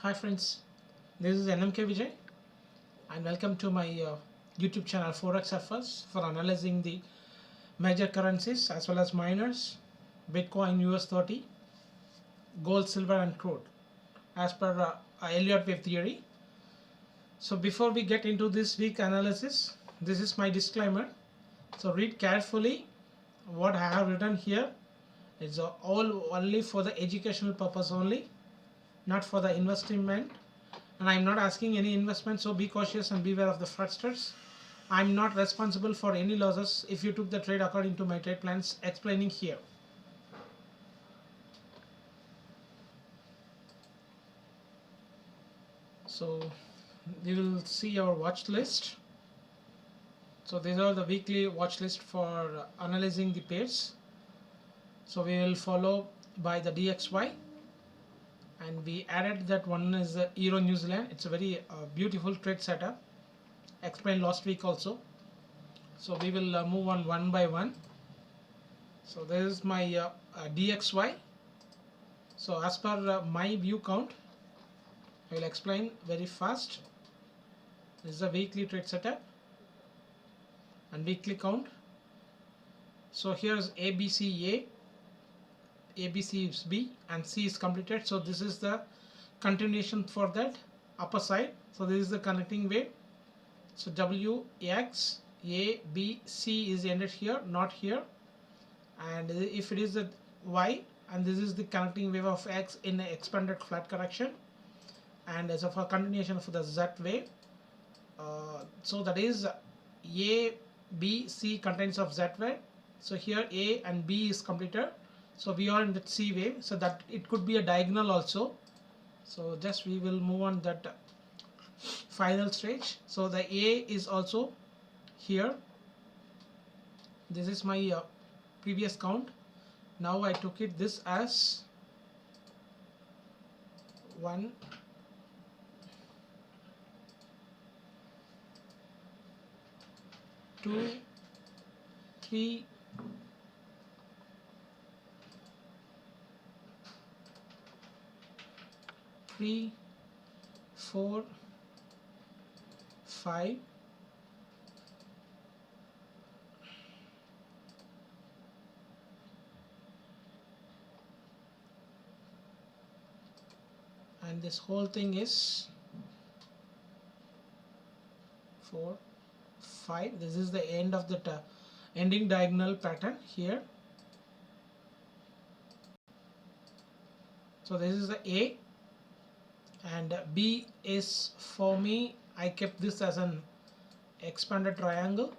Hi friends, this is NMK Vijay and welcome to my YouTube channel ForexFS for analyzing the major currencies as well as miners, Bitcoin US 30, gold, silver and crude as per Elliott wave theory. So before we get into this week analysis, this is my disclaimer. So read carefully what I have written here. It's all only for the educational purpose only, not for the investment, and I'm not asking any investment, so be cautious and beware of the fraudsters. I'm not responsible for any losses if you took the trade according to my trade plans explaining here. So we will see our watch list. So these are the weekly watch list for analyzing the pairs. So we will follow by the DXY, and we added that one is the Euro New Zealand. It's a very beautiful trade setup, explained last week also. So we will move on one by one. So this is my DXY. So as per my view count, I will explain very fast. This is a weekly trade setup and weekly count. So here is ABC ABC is B and C is completed. So this is the continuation for that upper side. So this is the connecting wave. So W, X, A, B, C is ended here, not here. And if it is the Y, and this is the connecting wave of X in an expanded flat correction, and as of a continuation of the Z wave. So that is A, B, C contains of Z wave. So here A and B is completed. So we are in the C wave, so that it could be a diagonal also. So just we will move on that final stage. So the A is also here. This is my previous count. Now I took it this as 1, 2, 3, 3, 4, 5, and this whole thing is 4, 5. This is the end of the ending diagonal pattern here. So this is the A, and B is, for me, I kept this as an expanded triangle.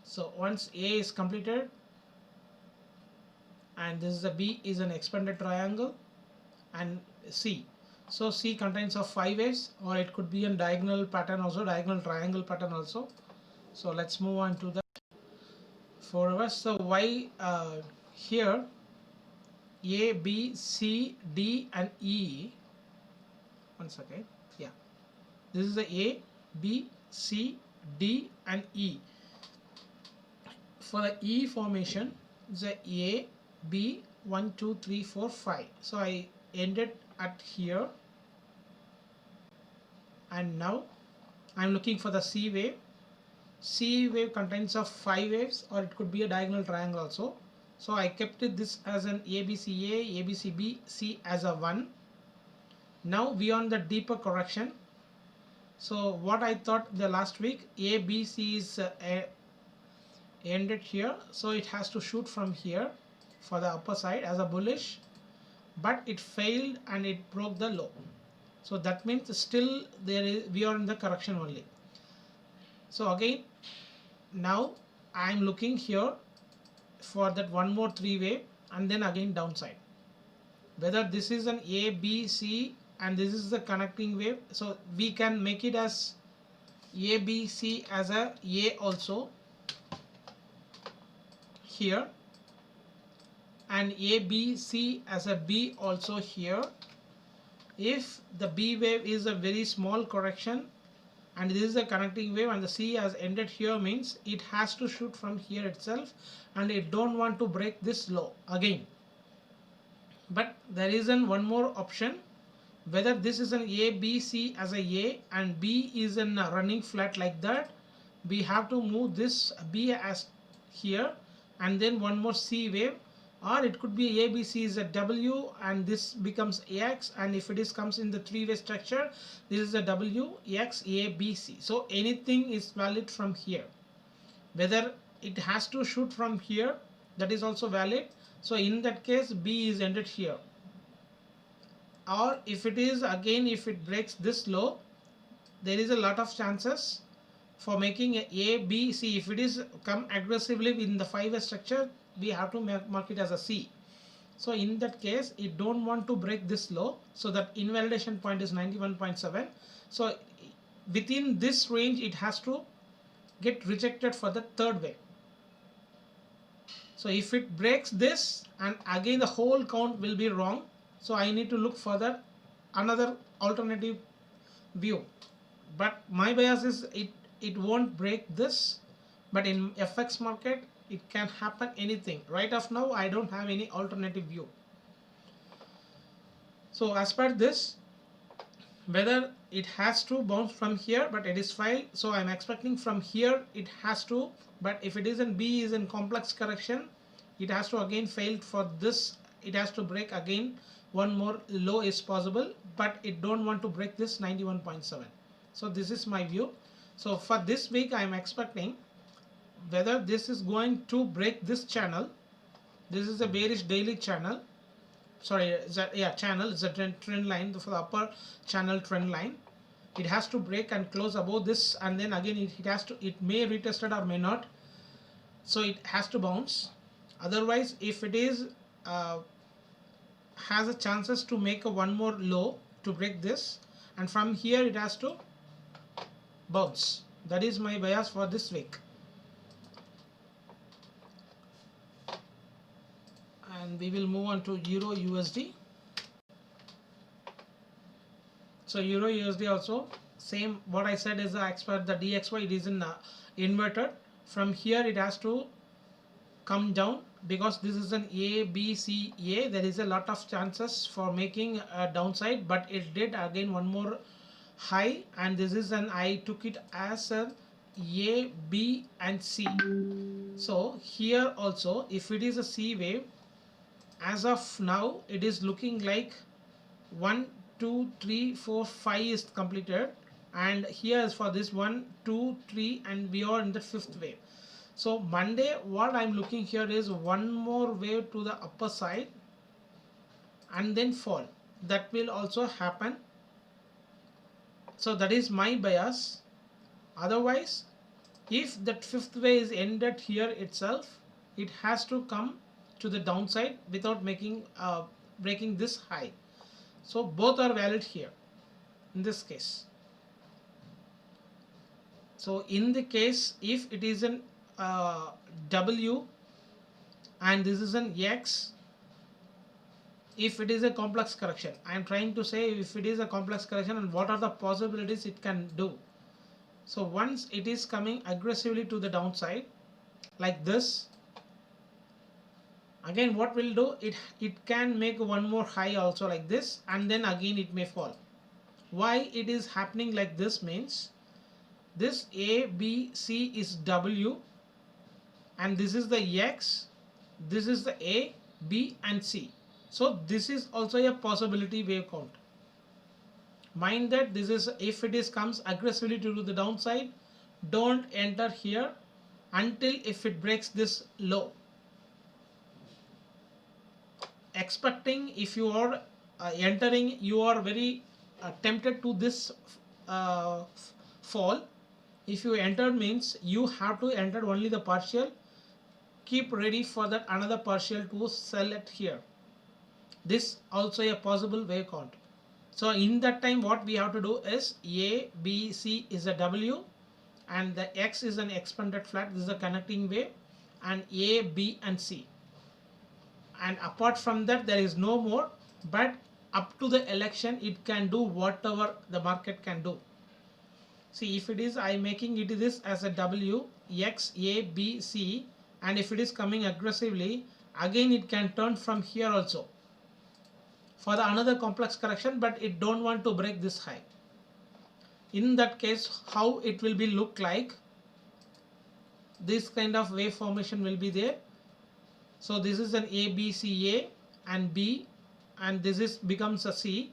So once A is completed, and this is the B is an expanded triangle, and C. So C contains of 5 waves, or it could be a diagonal pattern also, diagonal triangle pattern also. So let's move on to the 4 hours. So Y here A, B, C, D and E. Once again, yeah, this is the A, B, C, D and E. For the E formation, the A, B, 1, 2, 3, 4, 5. So I ended at here, and now I'm looking for the C wave. C wave contains of 5 waves, or it could be a diagonal triangle also. So I kept it this as an ABCA, ABCB, C as a 1. Now beyond the deeper correction, so what I thought the last week, ABC is ended here, so it has to shoot from here for the upper side as a bullish, but it failed and it broke the low. So that means still we are in the correction only. So again, now I am looking here for that one more 3 wave, and then again downside. Whether this is an A, B, C, and this is the connecting wave, so we can make it as A, B, C as a A also here, and A, B, C as a B also here. If the B wave is a very small correction, and this is a connecting wave, and the C has ended here, means it has to shoot from here itself, and it don't want to break this low again. But there is one more option, whether this is an A, B, C as a and B is in a running flat like that, we have to move this B as here and then one more C wave, or it could be A, B, C is a W and this becomes X, and if it is comes in the three-way structure, this is a W, X, A, B, C. So anything is valid from here. Whether it has to shoot from here, that is also valid. So in that case B is ended here, or if it is again, if it breaks this low, there is a lot of chances for making a B, C. If it is come aggressively in the 5-way structure, we have to mark it as a C. So in that case it don't want to break this low, so that invalidation point is 91.7. so within this range it has to get rejected for the third way. So if it breaks this, and again the whole count will be wrong, so I need to look further another alternative view. But my bias is it won't break this, but in FX market it can happen anything. Right of now I don't have any alternative view. So as per this, whether it has to bounce from here, but it is failed, so I'm expecting from here it has to, but if it is in B is in complex correction, it has to again fail for this, it has to break again one more low is possible, but it don't want to break this 91.7. so this is my view. So for this week I am expecting whether this is going to break this channel. This is a bearish daily channel, sorry, channel is a trend line for the upper channel trend line. It has to break and close above this, and then again it has to, it may retest it or may not, so it has to bounce. Otherwise if it is has a chances to make a one more low to break this, and from here it has to bounce. That is my bias for this week. And we will move on to Euro USD. So Euro USD also same, what I said is I expect the DXY, it is in inverted. From here it has to come down, because this is an A, B, C, A, there is a lot of chances for making a downside, but it did again one more high, and this is an, I took it as an A, B and C. So here also if it is a C wave, as of now it is looking like 1, 2, 3, 4, 5 is completed, and here is for this 1, 2, 3, and we are in the 5th wave. So Monday what I'm looking here is one more wave to the upper side and then fall. That will also happen. So that is my bias. Otherwise if that 5th wave is ended here itself, it has to come to the downside without making breaking this high. So both are valid here in this case. So in the case if it is an W and this is an X, if it is a complex correction, I am trying to say if it is a complex correction and what are the possibilities it can do. So once it is coming aggressively to the downside like this, again what will do, it can make one more high also like this, and then again it may fall. Why it is happening like this means this A, B, C is W, and this is the X, this is the A, B and C. So this is also a possibility wave count. Mind that this is, if it is comes aggressively to the downside, don't enter here until if it breaks this low. Expecting if you are entering, you are very tempted to this fall. If you enter means you have to enter only the partial, keep ready for that another partial to sell it here. This also a possible wave count. So in that time what we have to do is A, B, C is a W, and the X is an expanded flat, this is a connecting wave, and A, B and C. And apart from that there is no more, but up to the election it can do whatever the market can do. See, if it is I making it this as a W, X, A, B, C, and if it is coming aggressively, again it can turn from here also. for the another complex correction, but it don't want to break this high. In that case, how it will be look like, this kind of wave formation will be there. So this is an A and B, and this is becomes a C,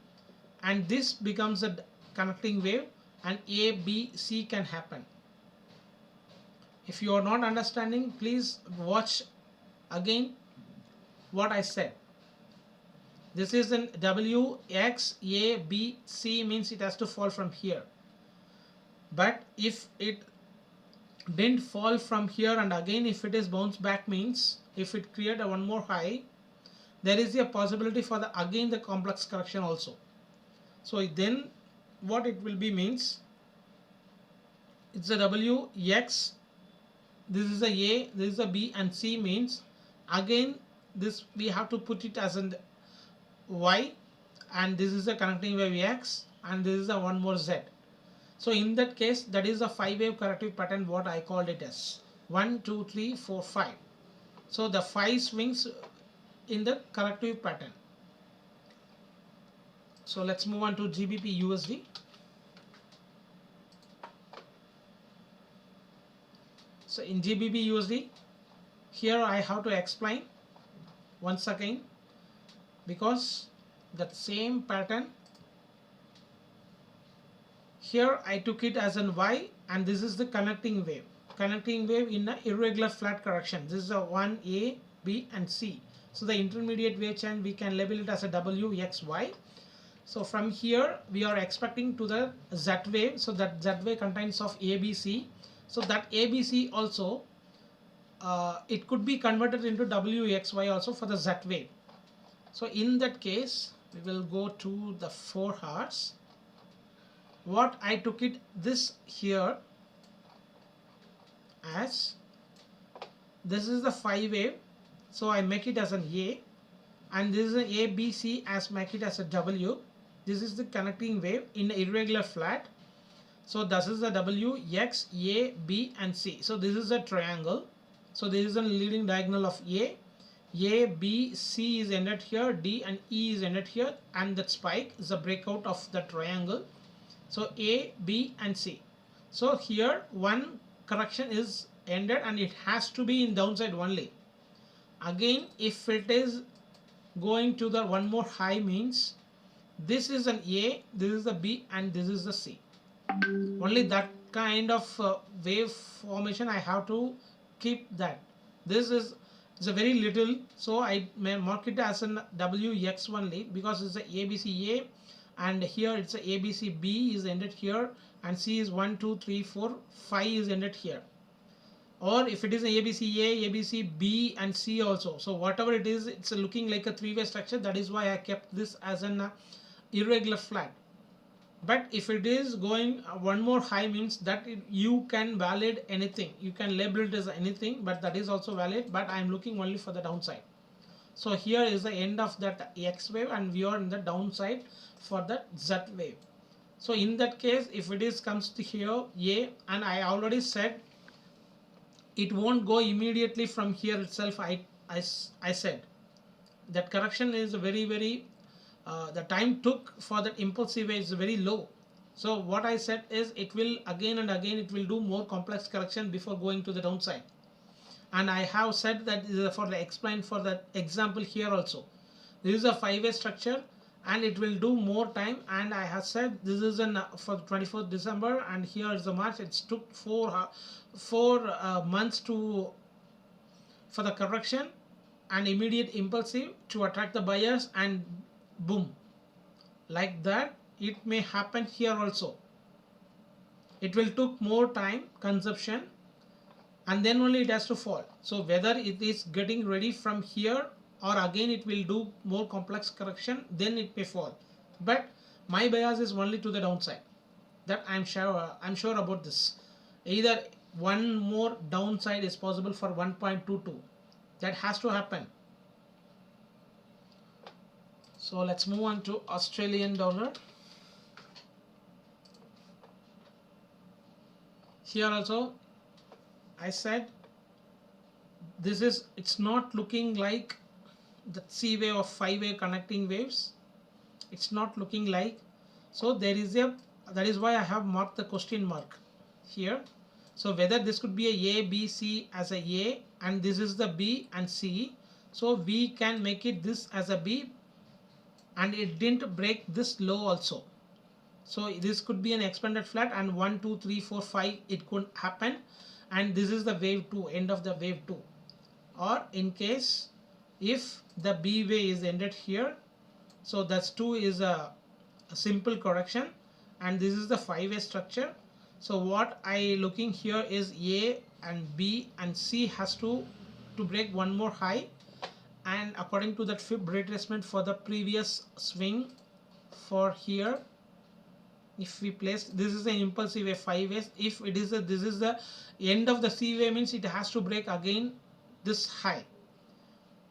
and this becomes a connecting wave, and ABC can happen. If you are not understanding, please watch again what I said. This is an W, X, A, B, C means it has to fall from here. But if it didn't fall from here, and again if it is bounce back, means if it create a one more high, there is a possibility for the again the complex correction also. So then what it will be means, it's a W, X, this is a, this is a B, and C means again this we have to put it as an Y, and this is a connecting wave X, and this is a one more Z. So in that case, that is a 5-wave corrective pattern, what I called it as 1, 2, 3, 4, 5. So the 5 swings in the corrective pattern. So let's move on to GBP USD. So in GBP USD, here I have to explain once again, because that same pattern here I took it as an Y, and this is the connecting wave in an irregular flat correction. This is a 1A, B, and C. So the intermediate wave channel we can label it as a W, X, Y. So from here we are expecting to the Z wave. So that Z wave contains of ABC. So that ABC also it could be converted into WXY also for the Z wave. So in that case, we will go to the 4 hours. What I took it this here as, this is the 5 wave, so I make it as an A, and this is an ABC as make it as a W. This is the connecting wave in irregular flat. So this is the W, X, A, B, and C. So this is a triangle. So this is a leading diagonal of A, B, C is ended here, D and E is ended here, and that spike is a breakout of the triangle. So A, B, and C. So here one correction is ended, and it has to be in downside only. Again, if it is going to the one more high, means this is an A, this is the B, and this is the C. Only that kind of wave formation I have to keep that. This is a very little, so I may mark it as an WX only, because it's a ABCA, and here it's a ABCB is ended here, and C is 1, 2, 3, 4, 5 is ended here. Or if it is ABCA, ABCB, and C also. So whatever it is, it's looking like a 3-way structure. That is why I kept this as an irregular flat. But if it is going one more high, means that you can valid anything, you can label it as anything, but that is also valid, but I am looking only for the downside. So here is the end of that X wave, and we are in the downside for that Z wave. So in that case, if it is comes to here A, and I already said it won't go immediately from here itself. I said that correction is very the time took for that impulsive wave is very low. So what I said is it will again and again it will do more complex correction before going to the downside. And I have said that for the explain for the example here also. This is a 5-way structure, and it will do more time, and I have said this is an for 24th December, and here is the March. It took 4 months to for the correction and immediate impulsive to attract the buyers, and boom, like that it may happen here also. It will took more time consumption, and then only it has to fall. So whether it is getting ready from here, or again it will do more complex correction, then it may fall. But my bias is only to the downside, that I'm sure about this. Either one more downside is possible for 1.22, that has to happen. So let's move on to Australian dollar. Here also I said this is, it's not looking like the C wave or 5-way connecting waves. it's not looking like. So there is a, that is why I have marked the question mark here. So whether this could be a B, C as a A, and this is the B and C. So we can make it this as a B, and it didn't break this low also. So this could be an expanded flat, and 1 2 3 4 5 it could happen, and this is the wave 2, end of the wave 2. Or in case if the B wave is ended here, so that's 2 is a simple correction, and this is the 5-way structure. So what I looking here is A and B and C has to break one more high, and according to that fib retracement for the previous swing for here, if we place, this is an impulsive wave 5 ways, if it is a, this is the end of the C wave, means it has to break again this high.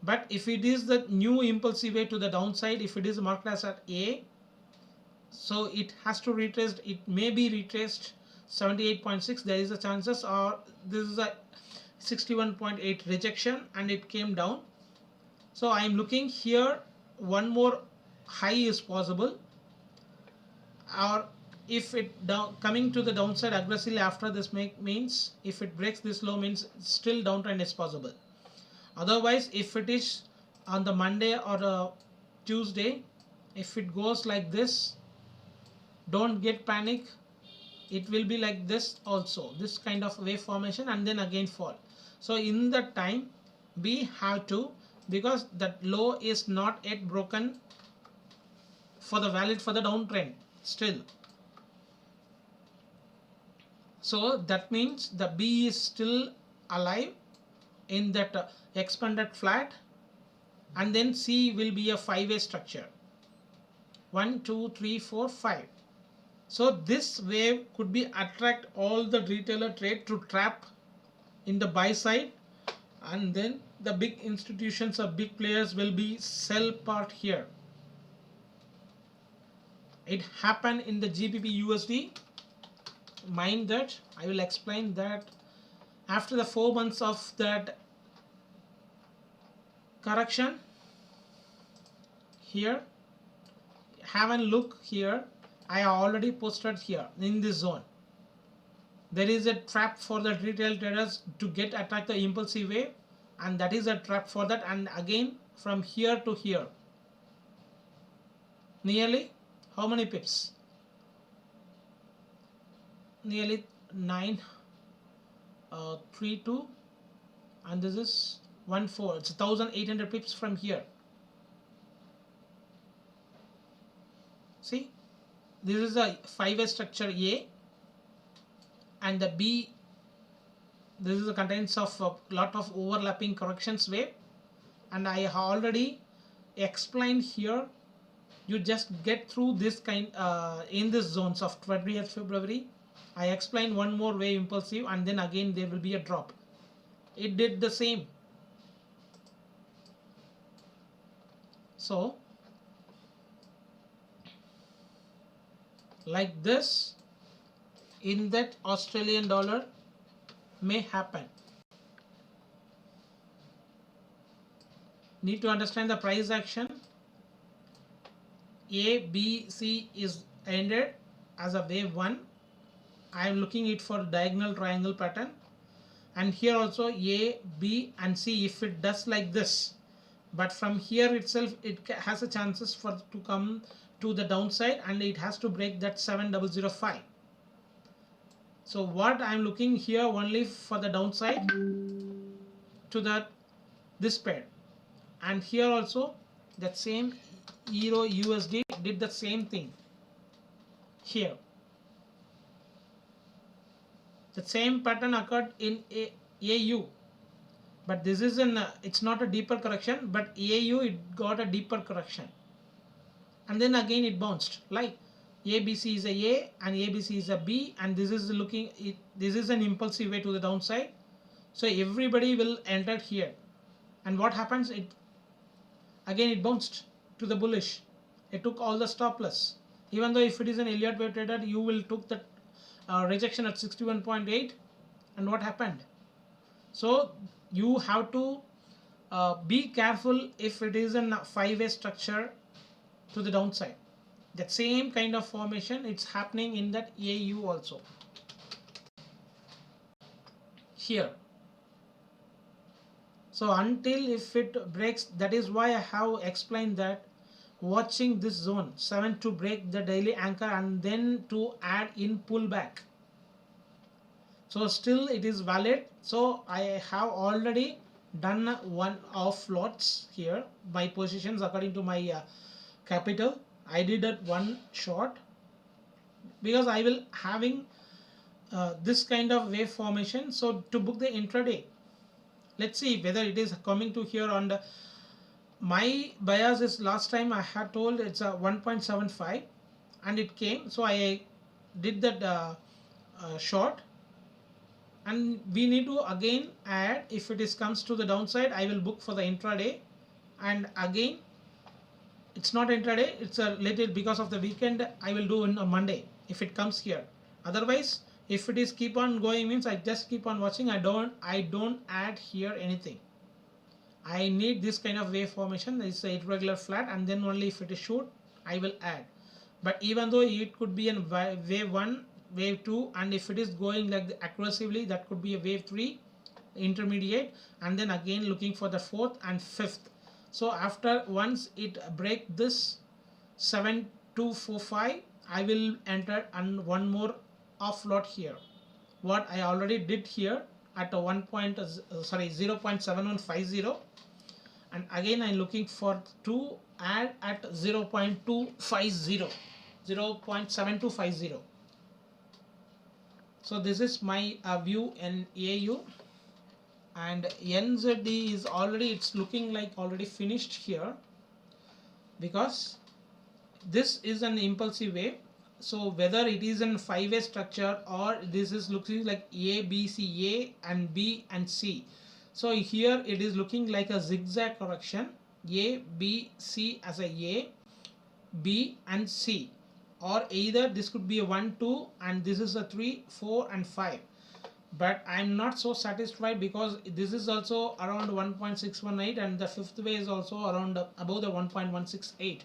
But if it is the new impulsive wave to the downside, if it is marked as at A, so it has to retrace, it may be retraced 78.6, there is a chances, or this is a 61.8 rejection and it came down. So I am looking here, one more high is possible, or if it down coming to the downside aggressively after this means if it breaks this low, means still downtrend is possible. Otherwise, if it is on the Monday or a Tuesday, if it goes like this, don't get panic, it will be like this also, this kind of wave formation, and then again fall. So in that time we have to, because that low is not yet broken for the valid for the downtrend still. So that means the B is still alive in that expanded flat, and then C will be a 5-way structure, 1 2 3 4 5. So this wave could be attract all the retailer trade to trap in the buy side, and then the big institutions or big players will be sell part here. It happened in the GBP USD. Mind that I will explain that after the 4 months of that correction. Here, have a look here, I already posted here in this zone. There is a trap for the retail traders to get attack the impulsive wave, and that is a trap for that. And again from here to here, nearly how many pips? Nearly 9 3 2, and this is 1 4, it's 1800 pips from here. See, this is a 5-way structure A, and the B, this is the contents of a lot of overlapping corrections wave, and I already explained here. You just get through this kind in this zones of 20th February. I explained one more wave impulsive, and then again there will be a drop. It did the same. So like this in that Australian dollar may happen. Need to understand the price action. A, B, C is ended as a wave 1. I am looking it for diagonal triangle pattern, and here also A, B and C, if it does like this, but from here itself it has a chances for to come to the downside, and it has to break that 7005. So what I am looking here only for the downside to that this pair, and here also that same Euro USD did the same thing here. The same pattern occurred in AU, but this is an it's not a deeper correction, but AU it got a deeper correction, and then again it bounced. Like ABC is a and ABC is a B, and this is looking it, this is an impulsive way to the downside. So everybody will enter here, and what happens, it again it bounced to the bullish. It took all the stop loss, even though if it is an Elliott wave trader, you will took that rejection at 61.8, and what happened? So you have to be careful if it is a 5-way structure to the downside. That same kind of formation, it's happening in that AU also here. So until if it breaks, that is why I have explained that watching this zone 7 to break the daily anchor and then to add in pullback. So still it is valid. So I have already done one of lots here, my positions according to my capital. I did that one short because I will having this kind of wave formation. So to book the intraday, let's see whether it is coming to here on the, my bias is last time I had told it's a 1.75 and it came, so I did that short, and we need to again add. If it is comes to the downside, I will book for the intraday, and again it's not intraday, it's a little because of the weekend, I will do on a Monday if it comes here. Otherwise if it is keep on going means I just keep on watching. I don't add here anything. I need this kind of wave formation. It's a irregular flat, and then only if it is shoot I will add. But even though it could be a wave 1, wave 2, and if it is going like aggressively, that could be a wave 3 intermediate, and then again looking for the 4th and 5th. So after once it break this 7245, I will enter and one more off lot here. What I already did here at a 0.7150, and again I'm looking for to add at 0.250, 0.7250. So this is my view in AU, and NZD is already, it's looking like already finished here because this is an impulsive wave. So whether it is in 5-way structure or this is looking like A, B, C, A and B and C. So here it is looking like a zigzag correction, A, B, C as a B and C, or either this could be a 1, 2 and this is a 3, 4 and 5. But I'm not so satisfied because this is also around 1.618 and the fifth way is also around above the 1.168.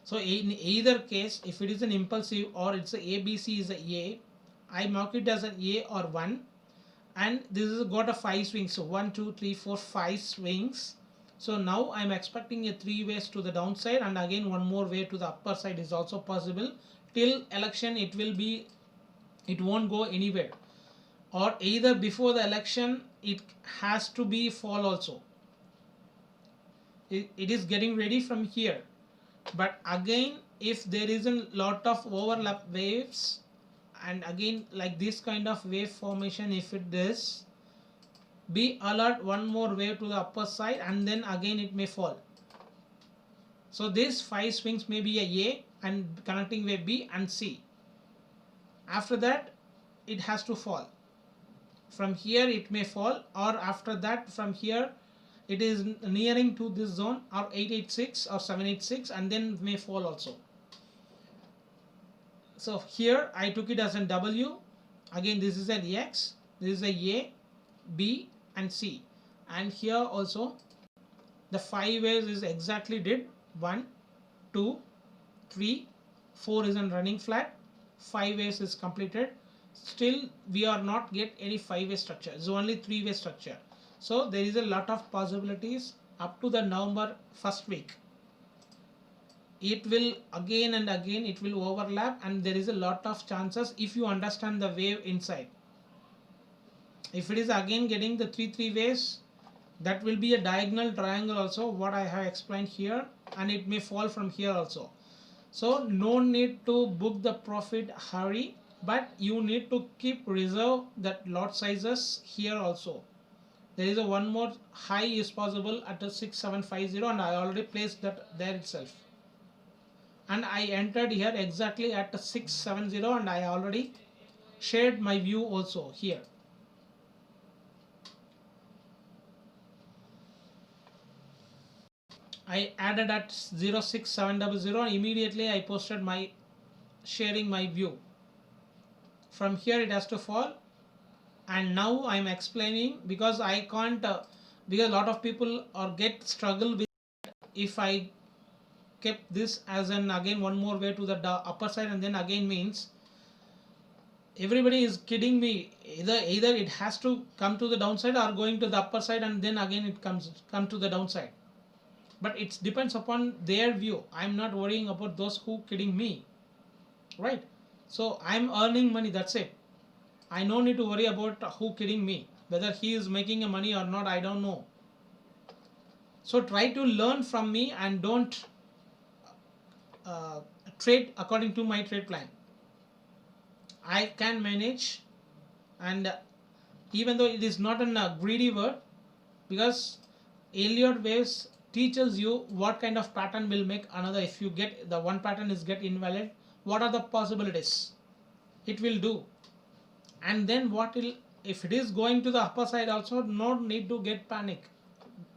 So in either case, if it is an impulsive or it's a ABC is a, I mark it as an A or 1, and this is got a 5 swings. So 1, 2, 3, 4, 5 swings. So now I'm expecting a 3 ways to the downside, and again one more way to the upper side is also possible. Till election it will be, it won't go anywhere, or either before the election it has to be fall also. It is getting ready from here. But again if there is a lot of overlap waves, and again like this kind of wave formation, if it is, be alert, one more wave to the upper side and then again it may fall. So these 5 swings may be a and connecting wave B and C. After that it has to fall. From here it may fall, or after that from here it is nearing to this zone or 886 or 786 and then may fall also. So here I took it as a W. Again this is an X, this is a B and C, and here also the 5 ways is exactly did 1, 2, 3, 4 is in running flat, 5 ways is completed. Still we are not get any 5-way structure, it's only 3-way structure. So there is a lot of possibilities up to the November 1st week. It will again and again it will overlap, and there is a lot of chances if you understand the wave inside. If it is again getting the 3 ways, that will be a diagonal triangle also, what I have explained here, and it may fall from here also. So no need to book the profit hurry, but you need to keep reserve that lot sizes here also. There is a one more high is possible at a 6750, and I already placed that there itself, and I entered here exactly at a 670, and I already shared my view also here. I added at 06700 and immediately I posted my sharing my view. From here it has to fall, and now I am explaining because I can't because a lot of people or get struggle with if I kept this as an again one more way to the upper side, and then again means everybody is kidding me. Either it has to come to the downside or going to the upper side, and then again it come to the downside. But it depends upon their view. I'm not worrying about those who kidding me, right? So I'm earning money. That's it. I no need to worry about who kidding me. Whether he is making a money or not, I don't know. So try to learn from me and don't uh, trade according to my trade plan. I can manage, and even though it is not a greedy word, because Elliott waves teaches you what kind of pattern will make another. If you get the one pattern is get invalid, what are the possibilities it will do, and then what will, if it is going to the upper side also, no need to get panic.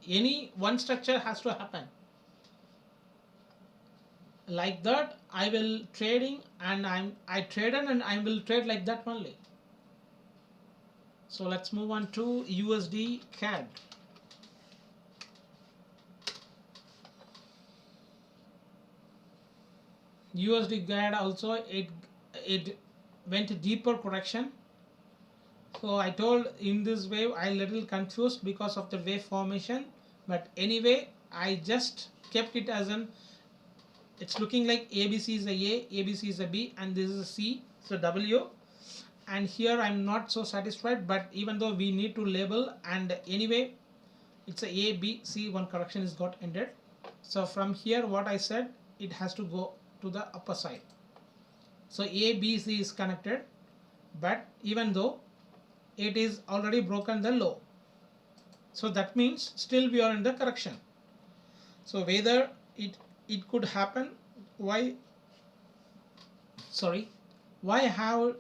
Any one structure has to happen like that. I will trading, and I traded and I will trade like that only. So let's move on to USD CAD. USD CAD also, it went deeper correction. So I told in this wave I little confused because of the wave formation, but anyway I just kept it as an, it's looking like ABC is a ABC is a B, and this is a C, so W. And here I'm not so satisfied, but even though we need to label, and anyway it's a B C, one correction is got ended. So from here what I said, it has to go to the upper side. So A B C is connected, but even though it is already broken the low, so that means still we are in the correction. So whether it could happen, why sorry why have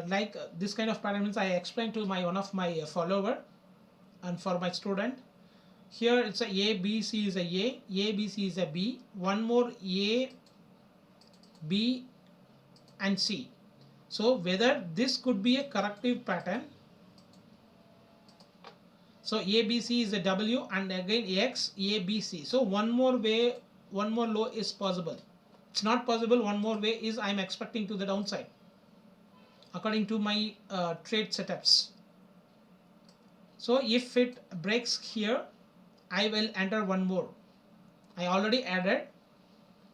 like this kind of pattern means I explained to my one of my follower and for my student. Here it's a B C is a B C is a B, one more A B and C. So whether this could be a corrective pattern. So ABC is a W, and again X ABC. So one more way, one more low is possible. It's not possible. One more way is I'm expecting to the downside according to my trade setups. So if it breaks here, I will enter one more. I already added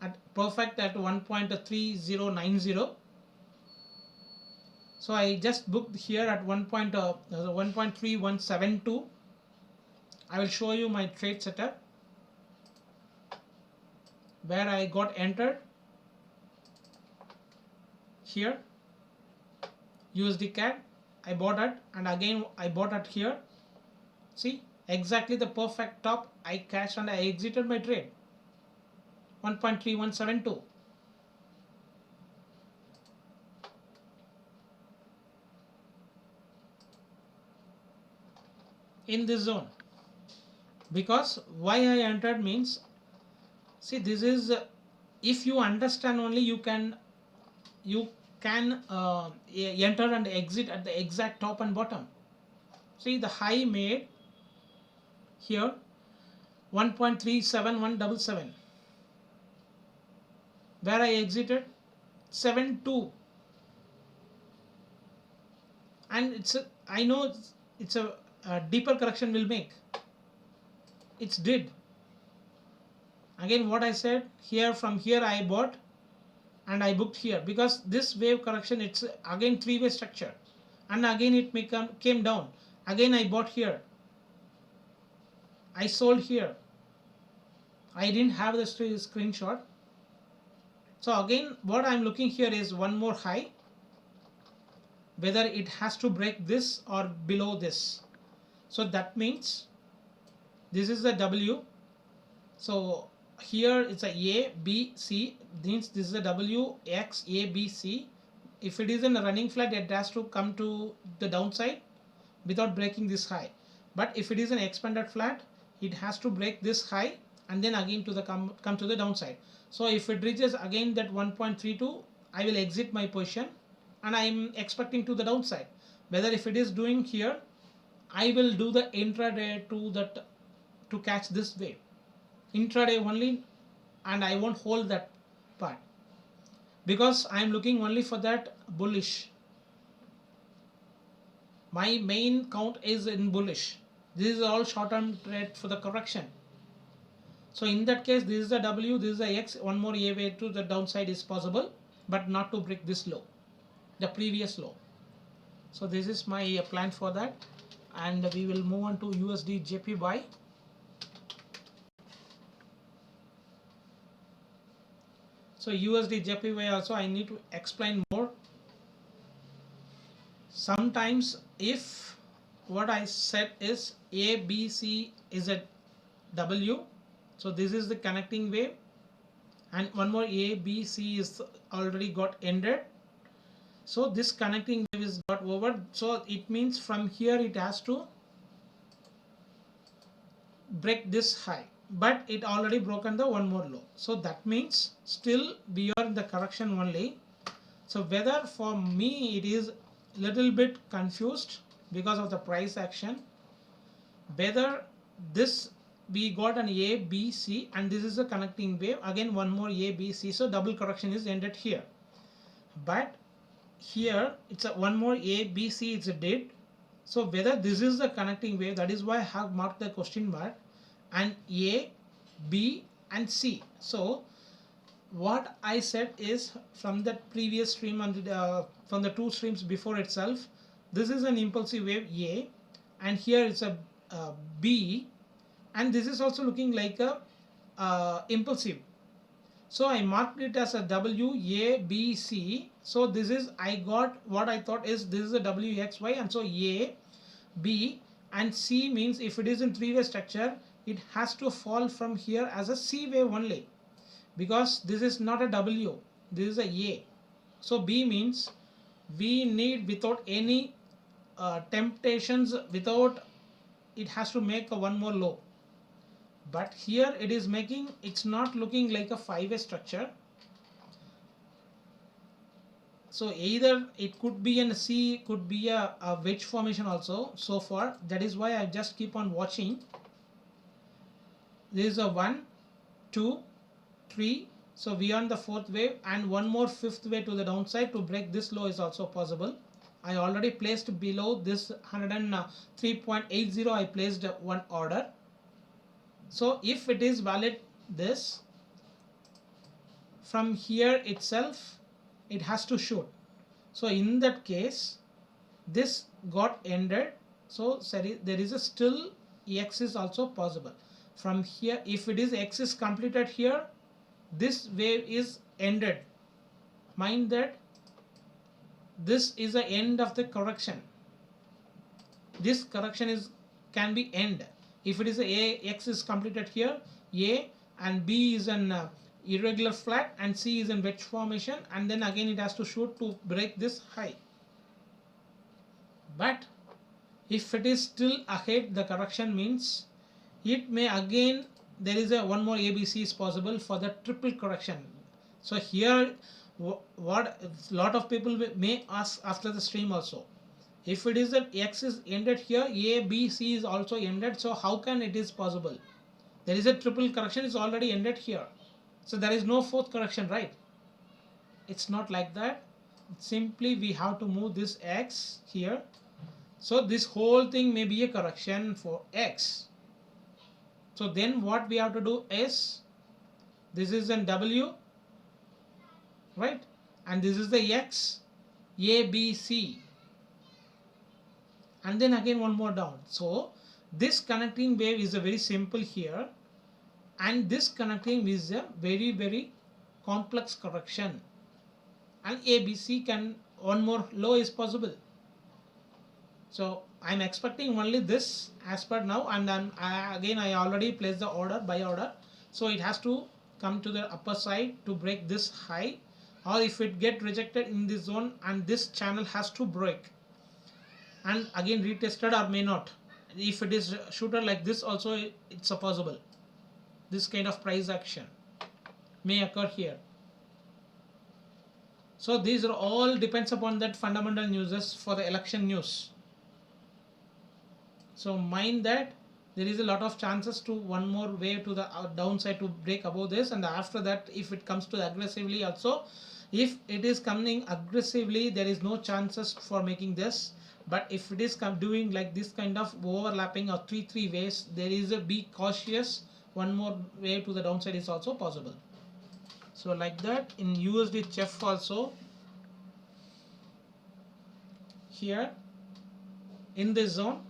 at perfect at 1.3090. So I just booked here at 1.3172. I will show you my trade setup where I got entered here USD CAD. I bought it, and again I bought it here. See, exactly the perfect top. I cashed and I exited my trade 1.3172. in this zone. Because why I entered means, see, this is if you understand only, you can enter and exit at the exact top and bottom. See, the high made here 1.37177, where I exited 72, and I know it's a deeper correction will make. It's did. Again what I said here, from here I bought and I booked here, because this wave correction, it's again three-way structure, and again it came down. Again I bought here, I sold here. I didn't have the screenshot. So again what I'm looking here is one more high, whether it has to break this or below this. So that means this is the W. So here it's a B C, means this is a W X A B C. If it is in a running flat, it has to come to the downside without breaking this high. But if it is an expanded flat, it has to break this high and then again to the come to the downside. So if it reaches again that 1.32, I will exit my position, and I am expecting to the downside. Whether if it is doing here, I will do the intraday to catch this wave. Intraday only and I won't hold that part because I am looking only for that bullish. My main count is in bullish. This is all short term trade for the correction. So in that case, this is the W, this is the X, one more A way to the downside is possible, but not to break this low, the previous low. So this is my plan for that, and we will move on to USD JPY. So USD JPY also I need to explain more. Sometimes if what I said is ABC is a W, so this is the connecting wave, and one more ABC is already got ended. So this connecting wave is got over. So it means from here it has to break this high, but it already broken the one more low. So that means still we are in the correction only. So whether for me it is little bit confused because of the price action, whether this we got an A, B, C, and this is a connecting wave, again one more A, B, C, so double correction is ended here. But here it's a one more A, B, C, it's a dead. So whether this is the connecting wave, that is why I have marked the question mark, and A, B, and C. So what I said is from that previous stream and from the two streams before itself, this is an impulsive wave A, and here it's a B, and this is also looking like a impulsive. So I marked it as a W, A, B, C. So this is, I got what I thought is this is a W, X, Y, and so A, B, and C means if it is in three-way structure, it has to fall from here as a C wave only, because this is not a W, this is a A. So B means we need without any temptations, without it has to make a one more low. But here it is making, it's not looking like a five-way structure. So either it could be in a C, could be a wedge formation also so far. That is why I just keep on watching. There is a 1, 2, 3. So we are on the fourth wave, and one more fifth wave to the downside to break this low is also possible. I already placed below this 103.80. I placed one order. So if it is valid, this from here itself it has to shoot. So in that case this got ended. So sorry, there is a still X is also possible. From here, if it is X is completed here, this wave is ended. Mind that this is the end of the correction. This correction is can be end. If it is a X is completed here, A, and B is an irregular flat, and C is in wedge formation, and then again it has to shoot to break this high. But if it is still ahead, the correction means it may again, there is a one more ABC is possible for the triple correction. So here what a lot of people may ask after the stream also, if it is that X is ended here, A, B, C is also ended, so how can it is possible? There is a triple correction, is already ended here, so there is no fourth correction, right? It's not like that. Simply we have to move this X here. So this whole thing may be a correction for X. So then what we have to do is, this is an W, right? And this is the X, A, B, C. And then again one more down. So this connecting wave is a very simple here, and this connecting is a very, very complex correction. And ABC can, one more low is possible. So I'm expecting only this as per now, and then again I already placed the order, buy order. So it has to come to the upper side to break this high, or if it get rejected in this zone, and this channel has to break and again retested, or may not. If it is shooter like this also, it's a possible. This kind of price action may occur here. So these are all depends upon that fundamental news for the election news. So mind that there is a lot of chances to one more wave to the downside to break above this, and after that if it comes to aggressively also, if it is coming aggressively there is no chances for making this. But if it is doing like this kind of overlapping or three waves, there is a be cautious, one more wave to the downside is also possible. So like that in USD CHF also, here in this zone,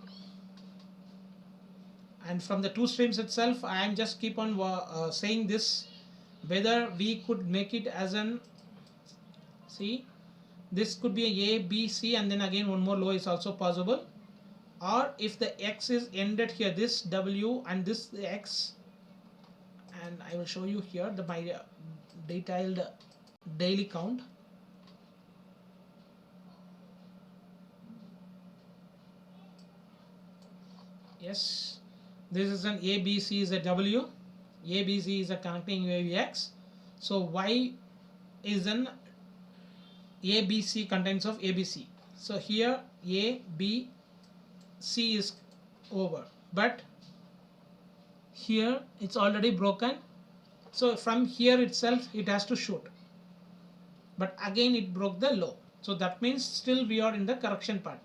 and from the two streams itself I am just keep on saying this, whether we could make it as an, see, this could be a B, C, and then again one more low is also possible. Or if the X is ended here, this W and this X, and I will show you here the my detailed daily count. Yes, this is an ABC is a W, ABC is a connecting wave X. So Y is an ABC contains of ABC. So here A, B, C is over, but here it's already broken. So from here itself it has to shoot, but again it broke the low. So that means still we are in the correction part.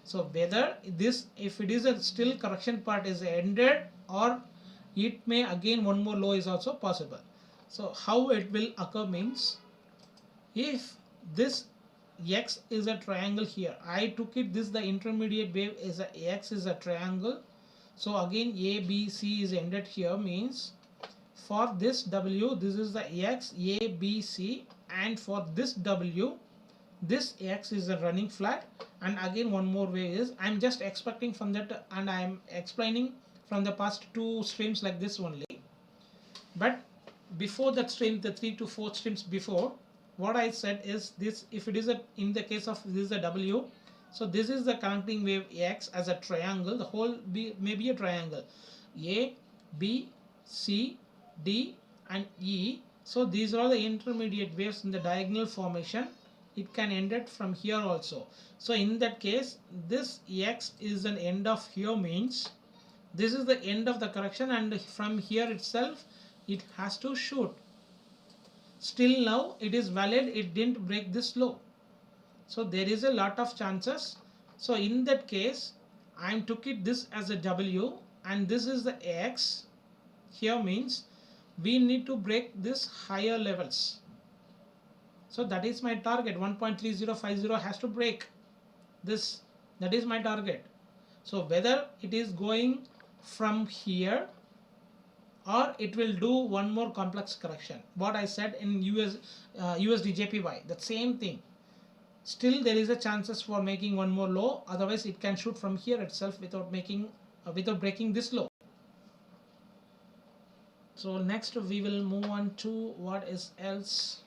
So whether this, if it is a still correction part is ended, or it may again one more low is also possible. So how it will occur means, if this X is a triangle here, I took it this the intermediate wave is a X is a triangle. So again A, B, C is ended here means, for this W this is the X, A, B, C, and for this W this X is a running flat, and again one more way is, I'm just expecting from that, and I am explaining from the past two streams like this only. But before that stream, the 3 to 4 streams before, what I said is this, if it is a, in the case of this is a W, so this is the connecting wave X as a triangle, the whole may be a triangle, A, B, C, D and E. So these are the intermediate waves in the diagonal formation. It can end it from here also. So in that case, this X is an end of here means, this is the end of the correction, and from here itself it has to shoot. Still now it is valid, it didn't break this low. So there is a lot of chances. So in that case I took it this as a W, and this is the X here means we need to break this higher levels. So that is my target, 1.3050 has to break this, that is my target. So whether it is going from here or it will do one more complex correction, what I said in USD JPY, the same thing, still there is a chances for making one more low, otherwise it can shoot from here itself without making without breaking this low. So next we will move on to what is else.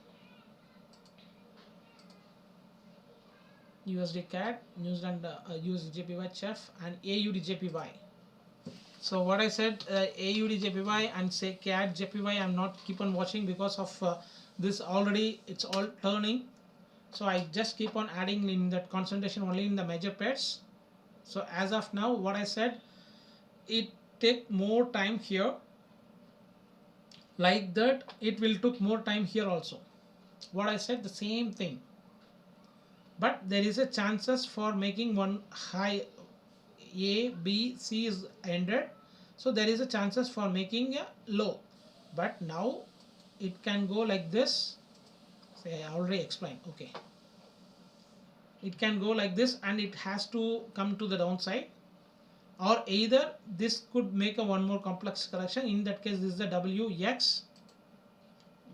USD CAD, New Zealand USD JPY CHF, and AUD JPY. So what I said, AUD JPY and say CAD JPY, I'm not keep on watching because of this already it's all turning. So I just keep on adding in that concentration only in the major pairs. So as of now, what I said, it take more time here. Like that, it will took more time here also. What I said, the same thing. But there is a chances for making one high, A, B, C is ended. So there is a chances for making a low. But now it can go like this. Say I already explained. Okay. It can go like this and it has to come to the downside. Or either this could make a one more complex correction. In that case, this is the W, X,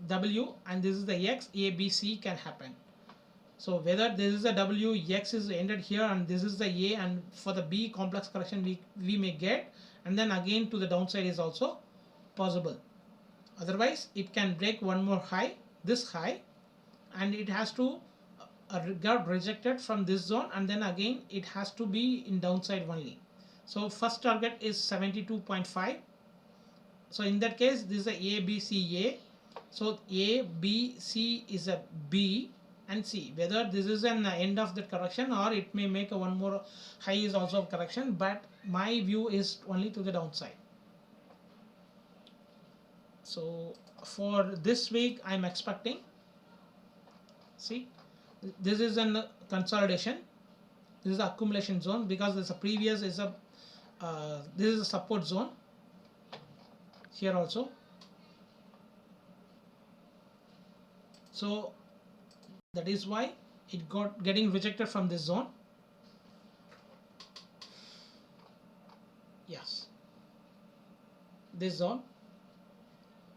W, and this is the X, A, B, C can happen. So whether this is a W, X is ended here, and this is the A, and for the B complex correction we may get, and then again to the downside is also possible. Otherwise it can break one more high, this high, and it has to got rejected from this zone, and then again it has to be in downside only. So first target is 72.5. So in that case this is a A, B, C, A. So A, B, C is a B, and see whether this is an end of the correction, or it may make a one more high is also a correction, but my view is only to the downside. So for this week I'm expecting, see, this is an consolidation, this is accumulation zone, because this previous is a this is a support zone here also. So that is why it got getting rejected from this zone. Yes, this zone.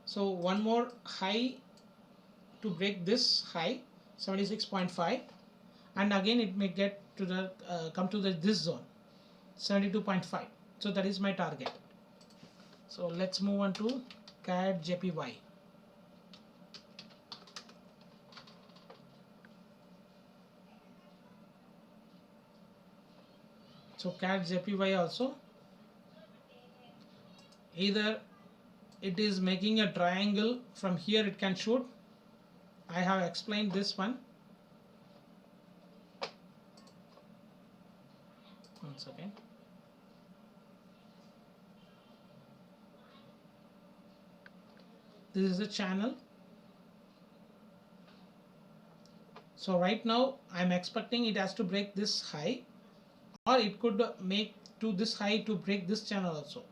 So one more high to break this high 76.5, and again it may get to the come to this zone 72.5. so that is my target. So let's move on to CAD JPY. So CAD JPY also, either it is making a triangle from here, it can shoot. I have explained this one. One second. This is a channel. So right now I'm expecting it has to break this high, or it could make to this high to break this channel also.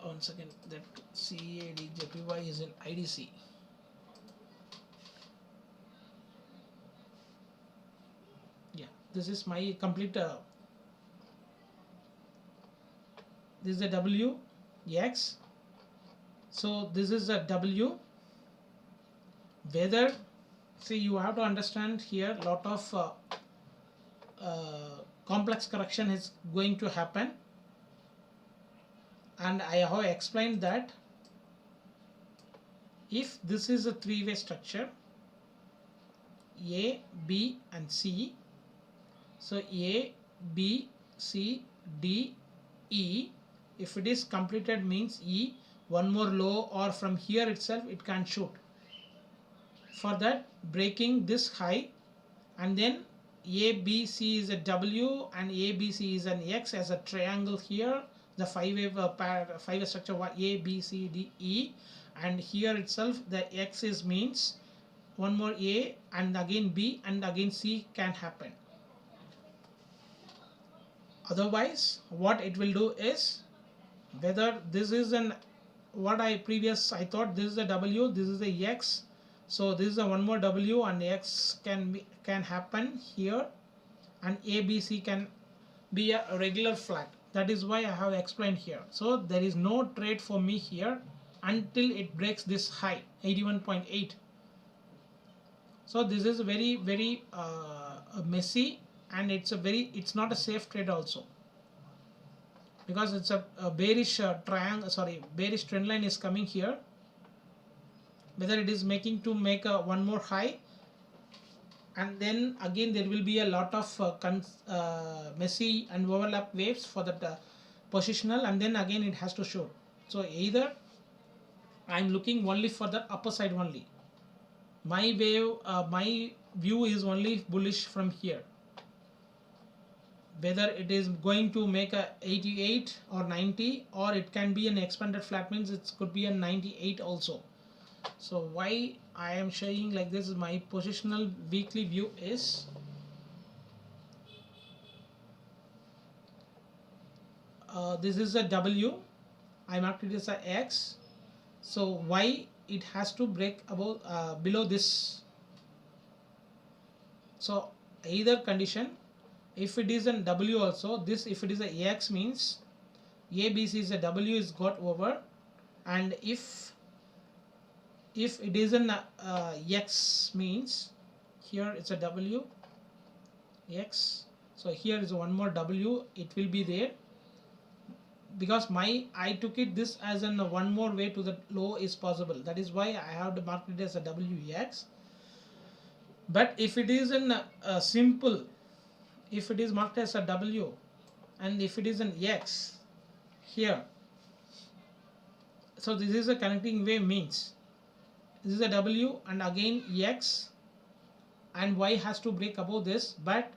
One second, that CAD JPY is in IDC. Yeah, this is my complete this is a W X. So this is a W. Whether, see, you have to understand here, lot of complex correction is going to happen, and I have explained that if this is a three-way structure, A, B and C, so A, B, C, D, E, if it is completed means E, one more low, or from here itself it can shoot. For that, breaking this high, and then ABC is a W and ABC is an X as a triangle here, the five-way structure A, B, C, D, E, and here itself the X is means one more A and again B and again C can happen. Otherwise what it will do is, whether this is an what I thought this is a W, this is a X, so this is a one more W and X can happen here, and ABC can be a regular flat. That is why I have explained here. So there is no trade for me here until it breaks this high 81.8. so this is very messy, and it's not a safe trade also, because it's a bearish bearish trend line is coming here. Whether it is making to make a one more high, and then again there will be a lot of messy and overlap waves for that positional, and then again it has to shoot. So either I'm looking only for the upper side only. My view is only bullish from here. Whether it is going to make a 88 or 90, or it can be an expanded flat, means it could be a 98 also. So why I am showing like this is my positional weekly view is, this is a W, I marked it as a X. So why it has to break above below this. So either condition, if it is a W also, this if it is a X means ABC is a W is got over, and if it is an X means here it's a W X, so here is one more W, it will be there, because I took it this as an one more way to the low is possible. That is why I have to mark it as a WX. But if it is in simple, if it is marked as a W, and if it is an X here, so this is a connecting wave means this is a W and again X, and Y has to break above this, but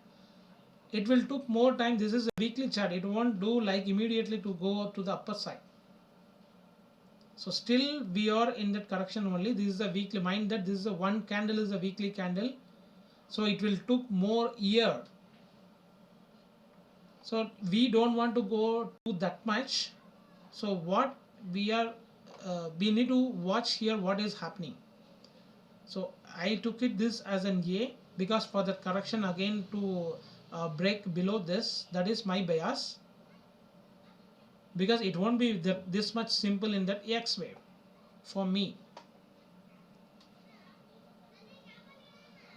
it will took more time. This is a weekly chart, it won't do like immediately to go up to the upper side. So still we are in that correction only. This is a weekly, mind that this is a one candle is a weekly candle, so it will took more year. So we don't want to go to that much. So what we are we need to watch here what is happening. So I took it this as an A, because for the correction again to break below this, that is my bias, because it won't be this much simple in that X wave for me.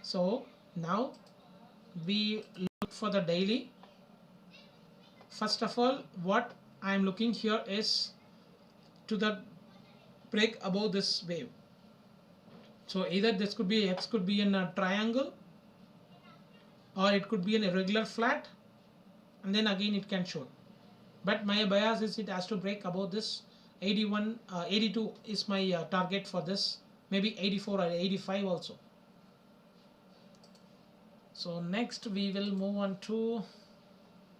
So now we look for the daily. First of all, what I am looking here is to the break above this wave. So either this could be X could be in a triangle, or it could be an irregular flat, and then again it can show. But my bias is it has to break above this 81, 82 is my target for this, maybe 84 or 85 also. So next we will move on to,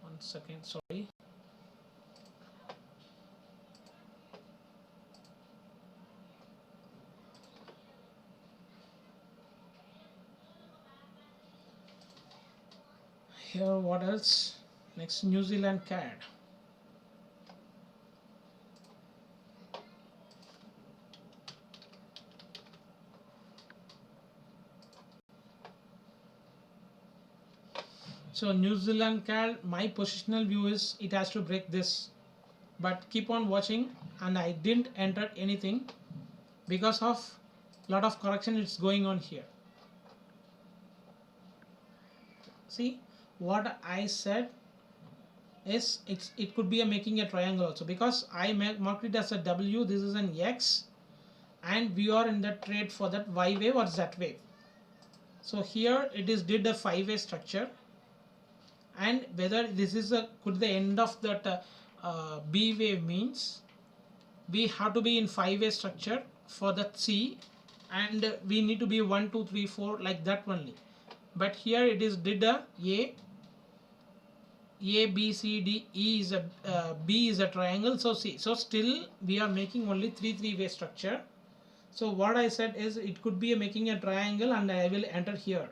one second, sorry. Here what else? Next, New Zealand CAD. So New Zealand CAD, my positional view is it has to break this, but keep on watching, and I didn't enter anything because of lot of correction it's going on here. See what I said is it could be making a triangle also, because I marked it as a W, this is an X, and we are in the trade for that Y wave or Z wave. So here it is did a 5-way structure, and whether this is a could the end of that B wave means we have to be in 5-way structure for that C, and we need to be 1 2 3 4 like that only. But here it is did a B C D E is a B is a triangle. So see, so still we are making only 3-way structure. So what I said is it could be making a triangle, and I will enter here.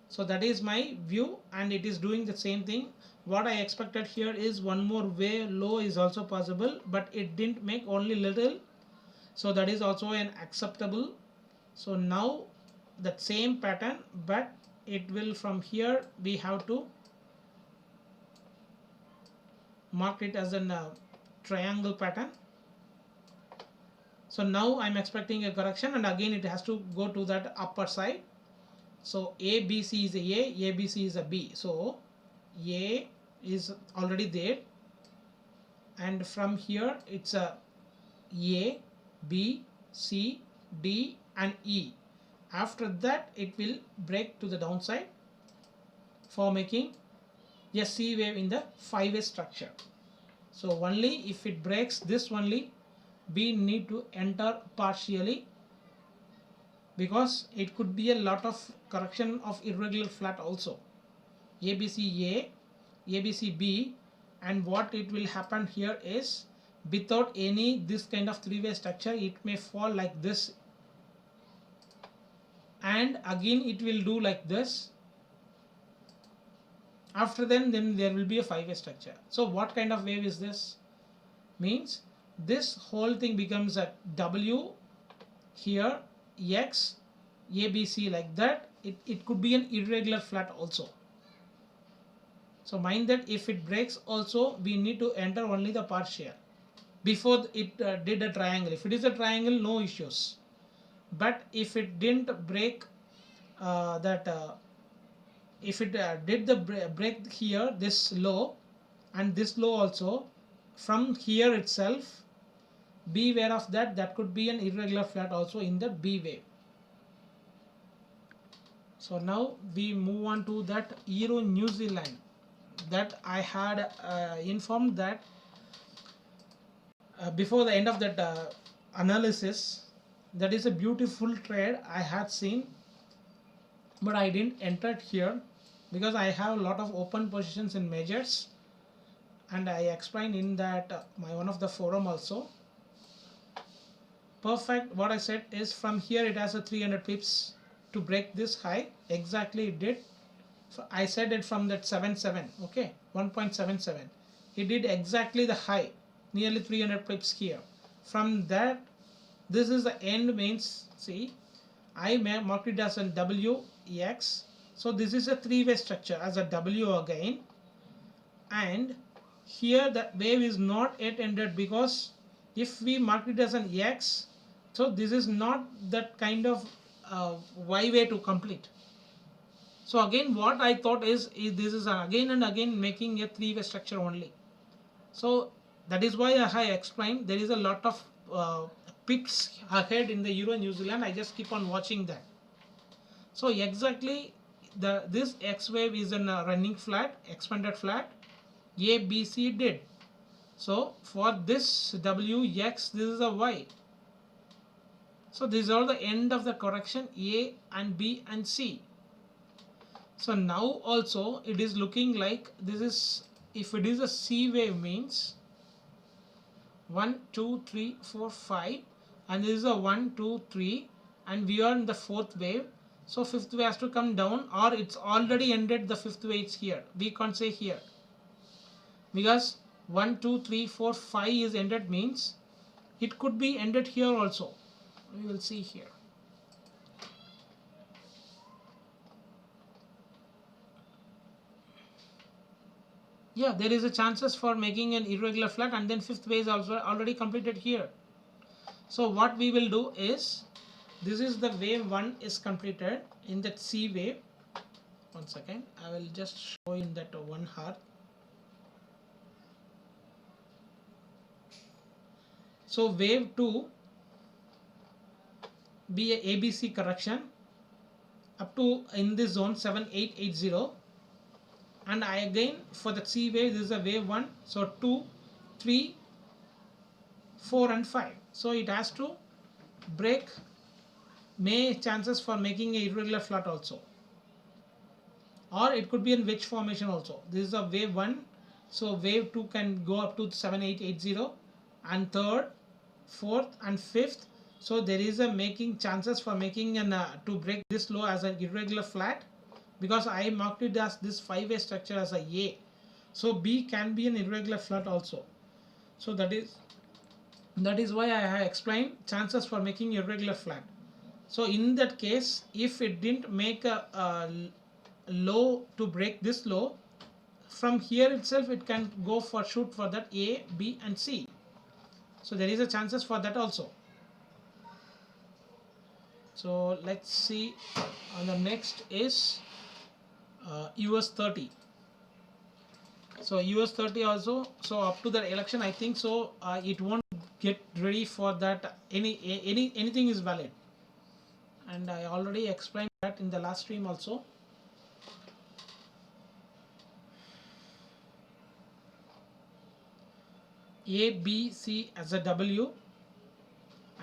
So that is my view, and it is doing the same thing. What I expected here is one more way low is also possible, but it didn't make, only little. So that is also an acceptable. So now that same pattern, but it will from here we have to mark it as a triangle pattern. So now I'm expecting a correction, and again it has to go to that upper side. So ABC is a ABC is a B. So A is already there, and from here it's a B, C, D and E. After that it will break to the downside for making a C wave in the 5-way structure. So only if it breaks this only we need to enter partially, because it could be a lot of correction of irregular flat also. ABC B, and what it will happen here is without any this kind of 3-way structure it may fall like this, and again it will do like this. After then there will be a 5-way structure. So what kind of wave is this? Means this whole thing becomes a W here, X, ABC like that. It could be an irregular flat also. So mind that if it breaks also we need to enter only the partial before it did a triangle. If it is a triangle, no issues. But if it didn't break if it did the break here, this low and this low also, from here itself be aware of that, that could be an irregular flat also in the B wave. So now we move on to that Euro New Zealand, that I had informed that before the end of that analysis That is a beautiful trade I had seen, but I didn't enter it here because I have a lot of open positions in majors, and I explained in that my one of the forum also. Perfect, what I said is from here it has a 300 pips to break this high. Exactly it did. So I said it from that 77, okay, 1.77. It did exactly the high, nearly 300 pips here. From that, this is the end means, see, I marked it as a WX. So this is a three-way structure as a W again, and here the wave is not yet ended because if we mark it as an X, so this is not that kind of Y way to complete. So again what I thought is this is again and again making a three-way structure only. So that is why I explained there is a lot of pips ahead in the Euro New Zealand. I just keep on watching that. So exactly this X wave is in a running flat, expanded flat. A, B, C did. So for this W, X, this is a Y. So these are the end of the correction A and B and C. So now also it is looking like this is, if it is a C wave means 1, 2, 3, 4, 5, and this is a 1, 2, 3, and we are in the fourth wave. So fifth wave has to come down, or it's already ended. The fifth wave is here. We can't say here because 1, 2, 3, 4, 5 is ended means it could be ended here also. We will see here. Yeah, there is a chances for making an irregular flat, and then fifth wave is also already completed here. So what we will do is, this is the wave 1 is completed in that C wave. One second, I will just show in that 1 hour. So wave 2 be a ABC correction up to in this zone 7880, and I again for the C wave this is a wave 1, so 2, 3, 4 and 5. So it has to break, may chances for making a irregular flat also, or it could be in wedge formation also. This is a wave 1, so wave 2 can go up to 7880, and third, fourth and fifth. So there is a making chances for making an to break this low as an irregular flat, because I marked it as this 5-way structure as a. So B can be an irregular flat also. So that is why I have explained chances for making irregular flat. So in that case, if it didn't make a low to break this low, from here itself it can go for shoot for that A, B and C. So there is a chances for that also. So let's see, on the next is US 30. So US 30 also, so up to the election I think so it won't get ready for that. Anything is valid, and I already explained that in the last stream also. A, B, C as a W,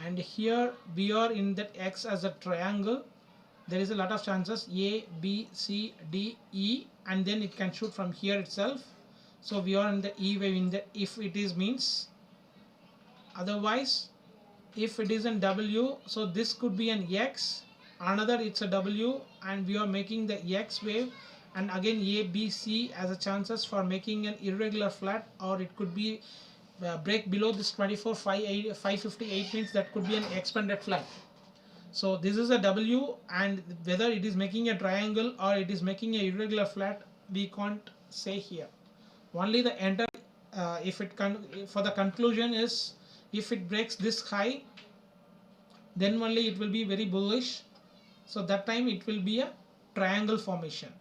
and here we are in that X as a triangle. There is a lot of chances A, B, C, D, E, and then it can shoot from here itself. So we are in the E wave in the, if it is means. Otherwise if it is in W, so this could be an X, another it's a W, and we are making the X wave, and again A, B, C as a chances for making an irregular flat, or it could be break below this 24 558 means that could be an expanded flat. So this is a W, and whether it is making a triangle or it is making a irregular flat we can't say here. Only the enter if it can, for the conclusion is, if it breaks this high then only it will be very bullish. So that time it will be a triangle formation,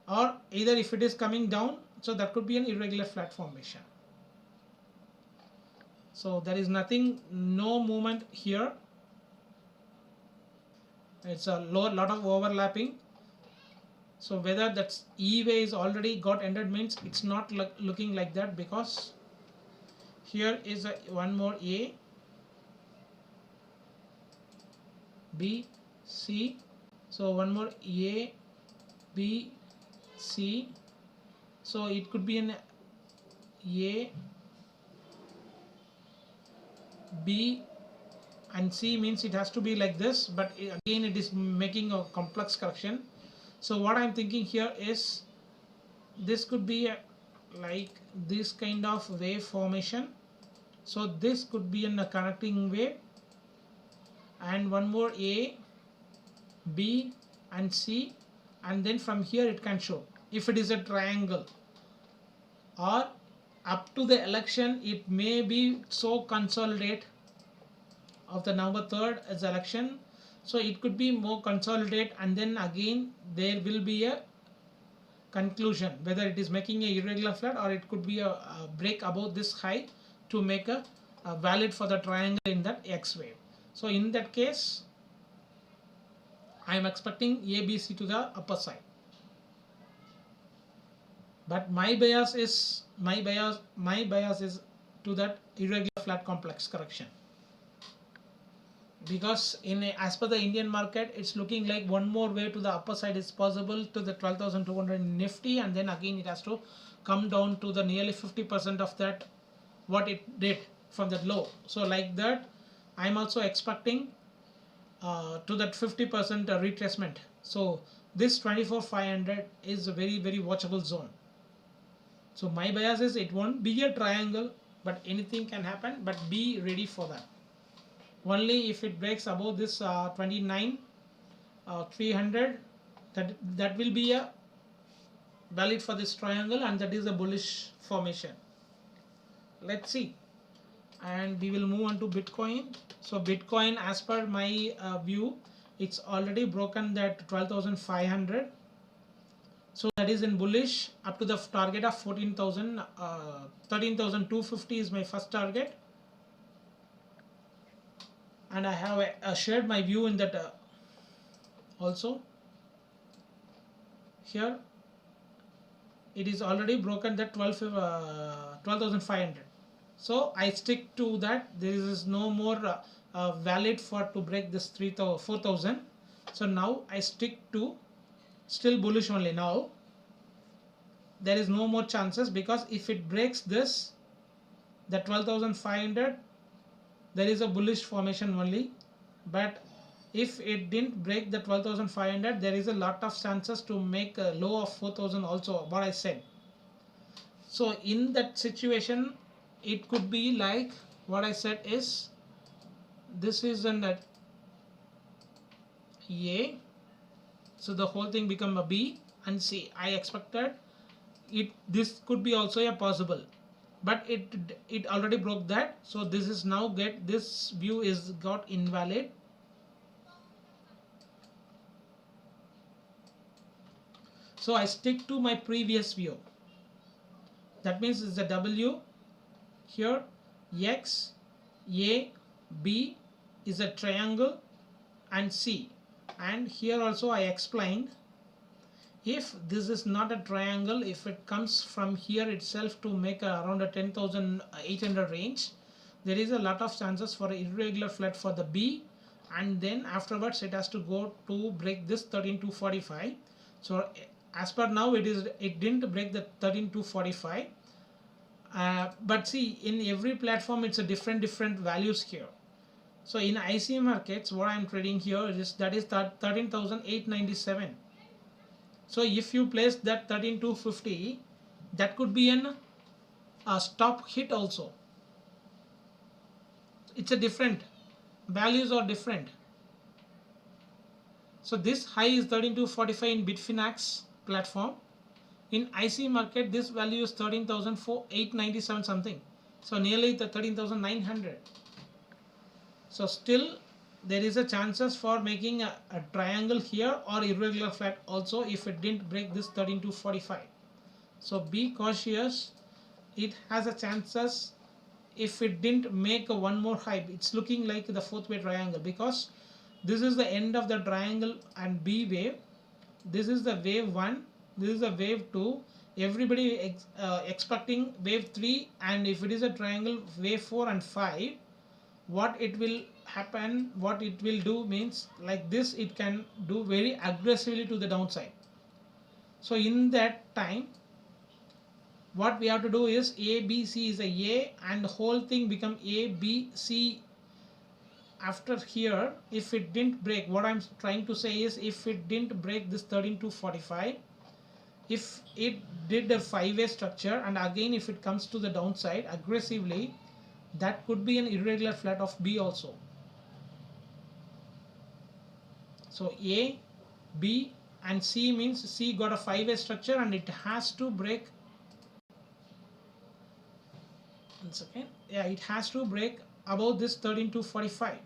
or either if it is coming down, so that could be an irregular flat formation. So there is nothing, no movement here. It's a lot of overlapping. So whether that's E way is already got ended means it's not looking like that, because here is one more A, B, C. So one more A, B, C. So it could be an A, B and C, means it has to be like this, but again it is making a complex correction. So what I'm thinking here is this could be like this kind of wave formation. So this could be in a connecting wave, and one more A, B and C, and then from here it can show if it is a triangle, or up to the election it may be so consolidate of the November 3rd as election. So it could be more consolidate, and then again there will be a conclusion whether it is making a irregular flat, or it could be a break above this high to make a valid for the triangle in that X wave. So in that case I am expecting ABC to the upper side, but my bias is to that irregular flat complex correction, because as per the Indian market it's looking like one more way to the upper side is possible to the 12,200 Nifty, and then again it has to come down to the nearly 50% of that what it did from that low. So like that I'm also expecting to that 50% retracement. So this 24,500 is a very watchable zone. So my bias is it won't be a triangle, but anything can happen, but be ready for that. Only if it breaks above this 29 300, that will be a valid for this triangle, and that is a bullish formation. Let's see, and we will move on to Bitcoin. So Bitcoin, as per my view, it's already broken that 12,500. So that is in bullish up to the target of 14,000, 13,250 is my first target, and I have shared my view in that also. Here it is already broken that 12,500. So I stick to that. There is no more valid for to break this 4,000. So now I stick to still bullish only. Now there is no more chances, because if it breaks this, the 12,500, there is a bullish formation only. But if it didn't break the 12,500, there is a lot of chances to make a low of 4,000 also, what I said. So in that situation it could be like what I said is this is an A, so the whole thing become a B and C. I expected it, this could be also a possible, but it already broke that. So this is now this view is got invalid. So I stick to my previous view. That means it's a W here, X, A, B is a triangle, and C. And here also I explained, if this is not a triangle, if it comes from here itself to make around a 10,800 range, there is a lot of chances for an irregular flat for the B, and then afterwards it has to go to break this 13,245. So as per now it didn't break the 13,245. But see, in every platform it's a different values here. So in IC markets, what I'm trading here is that is 13,897. So if you place that 13,250, that could be a stop hit also. It's a different values are different. So this high is 13,245 in Bitfinex platform. In IC market, this value is 13,897 something. So nearly the 13,900. So still there is a chances for making a triangle here or irregular flat also if it didn't break this 13,245. So be cautious. It has a chances if it didn't make a one more high. It's looking like the fourth way triangle, because this is the end of the triangle and B wave. This is the wave 1. This is the wave 2. Everybody expecting wave 3, and if it is a triangle, wave 4 and 5. What it will happen, what it will do means like this, it can do very aggressively to the downside. So in that time, what we have to do is ABC is a and the whole thing become ABC. After here, if it didn't break, what I'm trying to say is if it didn't break this 13,245, if it did a 5-way structure and again if it comes to the downside aggressively, that could be an irregular flat of B also. So A, B and C means C got a 5-way structure and it has to break. One second. Yeah, it has to break above this 13,245.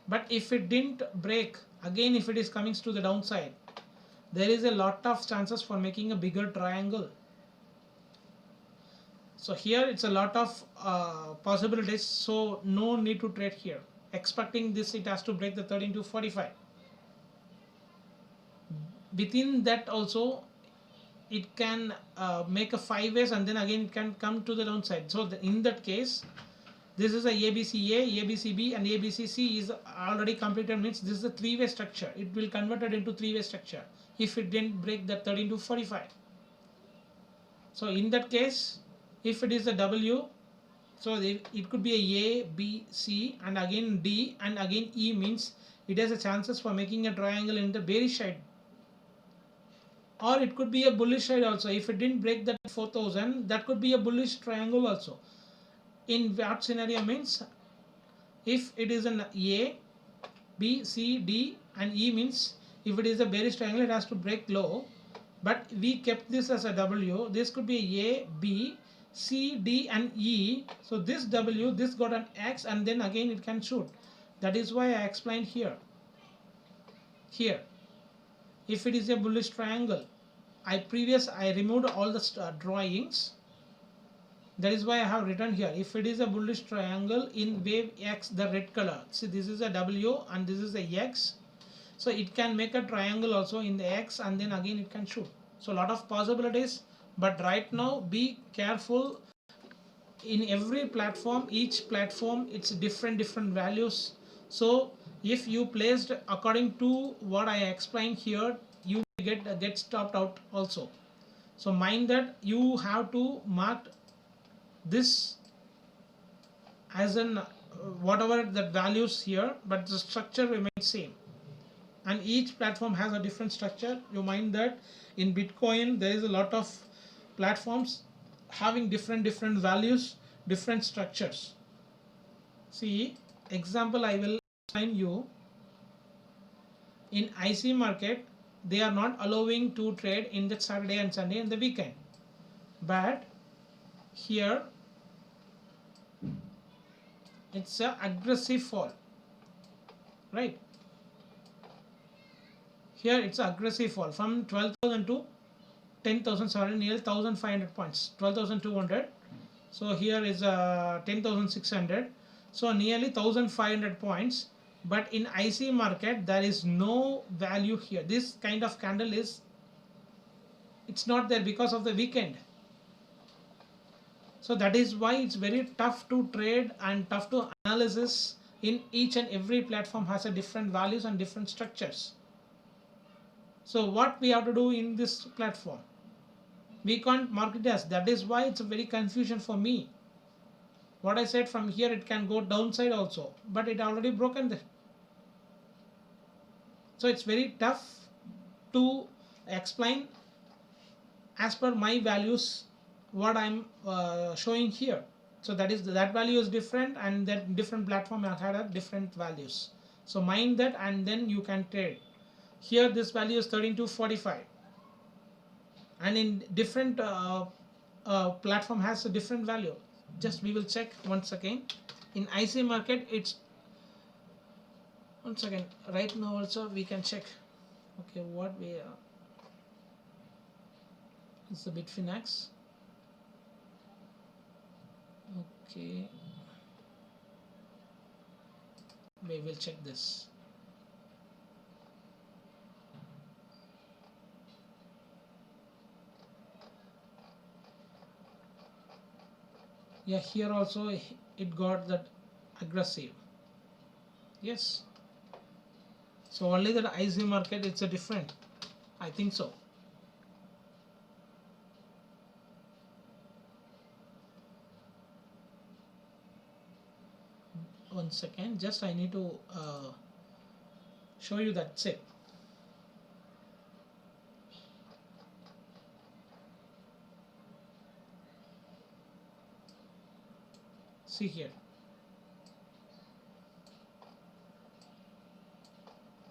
But if it didn't break, again if it is coming to the downside, there is a lot of chances for making a bigger triangle. So here it's a lot of possibilities, so no need to trade here. Expecting this, it has to break the 13,245. Within that also, it can make a 5 ways and then again it can come to the downside. So in that case, this is a ABCA, ABCB and ABCC is already completed, means this is a 3-way structure. It will convert it into 3-way structure if it didn't break the 13,245. So in that case, if it is a W, so it could be a B, C and again D and again E, means it has a chances for making a triangle in the bearish side. Or it could be a bullish side also. If it didn't break that 4,000, that could be a bullish triangle also. In what scenario means, if it is an A, B, C, D and E, means if it is a bearish triangle, it has to break low. But we kept this as a W. This could be A, B, C, D and E. So this W, this got an X and then again it can shoot. That is why I explained here. Here, if it is a bullish triangle, I removed all the drawings. That is why I have written here. If it is a bullish triangle in wave X, the red color. See, this is a W and this is a X. So it can make a triangle also in the X and then again it can shoot. So a lot of possibilities. But right now, be careful. In every platform, each platform, it's different values. So if you placed according to what I explained here, you get stopped out also. So mind that you have to mark this as an whatever the values here, but the structure remains same. And each platform has a different structure. You mind that in Bitcoin there is a lot of platforms having different values, different structures. See, example I will assign you. In IC market, they are not allowing to trade in the Saturday and Sunday and the weekend. But here it's a aggressive fall, right? Here it's aggressive fall from 12,000 to 10,700, nearly 1,500 points, 12,200. So here is 10,600. So nearly 1,500 points. But in IC market, there is no value here. This kind of candle is, it's not there because of the weekend. So that is why it's very tough to trade and tough to analysis. In each and every platform has a different values and different structures. So what we have to do in this platform, we can't mark it as. That is why it's a very confusion for me. What I said, from here it can go downside also, but it already broken there. So it's very tough to explain as per my values what I'm showing here. So that value is different and that different platform have had a different values. So mind that and then you can trade. Here this value is 13,245 and in different platform has a different value. Just we will check once again. In IC market, it's once again right now also we can check. Okay, what we it's the Bitfinex. Okay, we will check this. Yeah, here also it got that aggressive. Yes. So only the IC market, it's a different. I think so. One second, just I need to show you that chip. See here.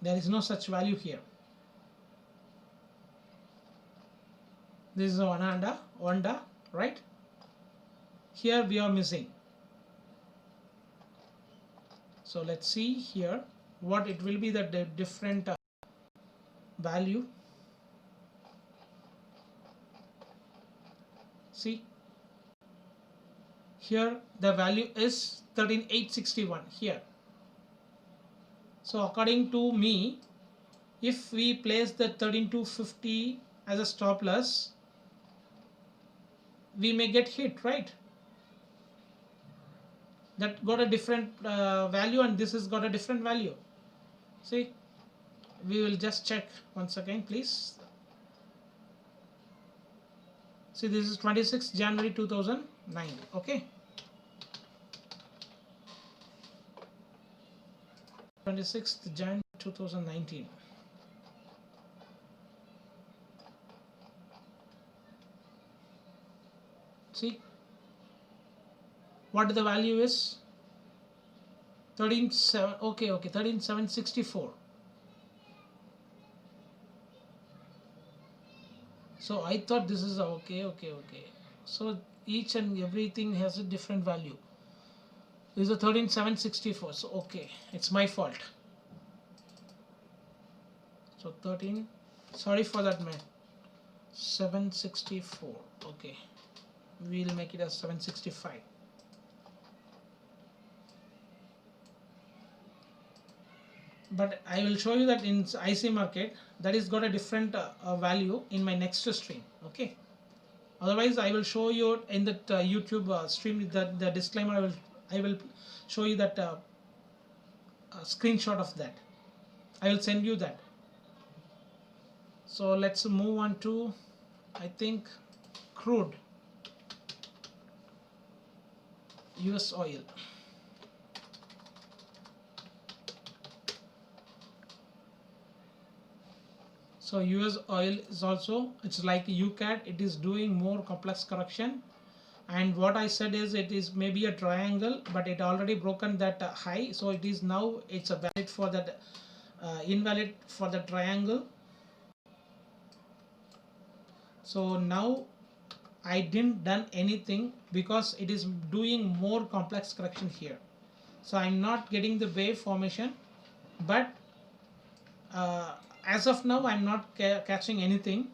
There is no such value here. This is a Wanda, right? Here we are missing. So let's see here what it will be the different value. See here the value is 13861 here. So according to me, if we place the 13250 as a stop loss, we may get hit, right? That got a different value, and this has got a different value. See, we will just check once again, please. See, this is 26th January 2009. Okay, 26th Jan 2019. See what the value is. 13,700. Okay, 13,764. So I thought this is okay. So each and everything has a different value. This is a 13,764. So okay, it's my fault. So 13. Sorry for that, man. 764. Okay, we'll make it as 765. But I will show you that in IC market that is got a different value in my next stream. Okay, otherwise I will show you in that YouTube stream that the disclaimer. I will show you that screenshot of that. I will send you that. So let's move on to, I think, crude, US oil. So US oil is also, it's like UCAD, it is doing more complex correction, and what I said is it is maybe a triangle, but it already broken that high, so it is now, it's a valid for that invalid for the triangle. So now I didn't done anything because it is doing more complex correction here, so I'm not getting the wave formation, but as of now I'm not catching anything.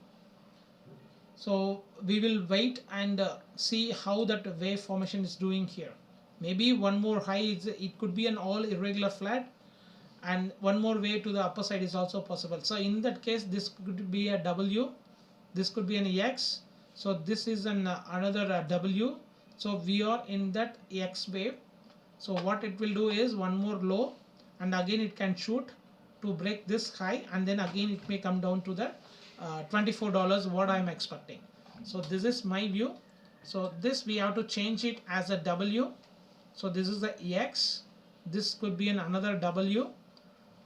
So we will wait and see how that wave formation is doing here. Maybe one more high it could be an all irregular flat, and one more wave to the upper side is also possible. So in that case this could be a W, this could be an X, so this is an another W. So we are in that X wave. So what it will do is one more low, and again it can shoot to break this high, and then again it may come down to the $24 what I'm expecting. So this is my view. So this we have to change it as a W. So this is the EX, this could be an another W,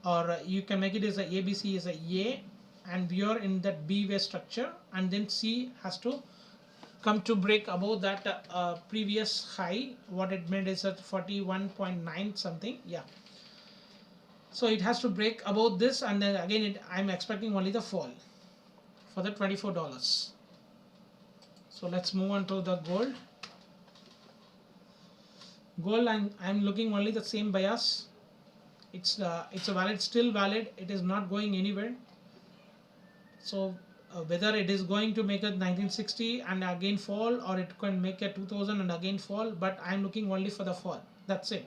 or you can make it as a ABC is a A, and we are in that B wave structure, and then C has to come to break above that previous high, what it made is at 41.9 something. Yeah, so it has to break above this, and then again I'm expecting only the fall for the $24. So let's move on to the gold. Gold, I'm looking only the same bias. It's a valid, still valid. It is not going anywhere. So whether it is going to make a 1960 and again fall, or it can make a 2000 and again fall, but I'm looking only for the fall. That's it,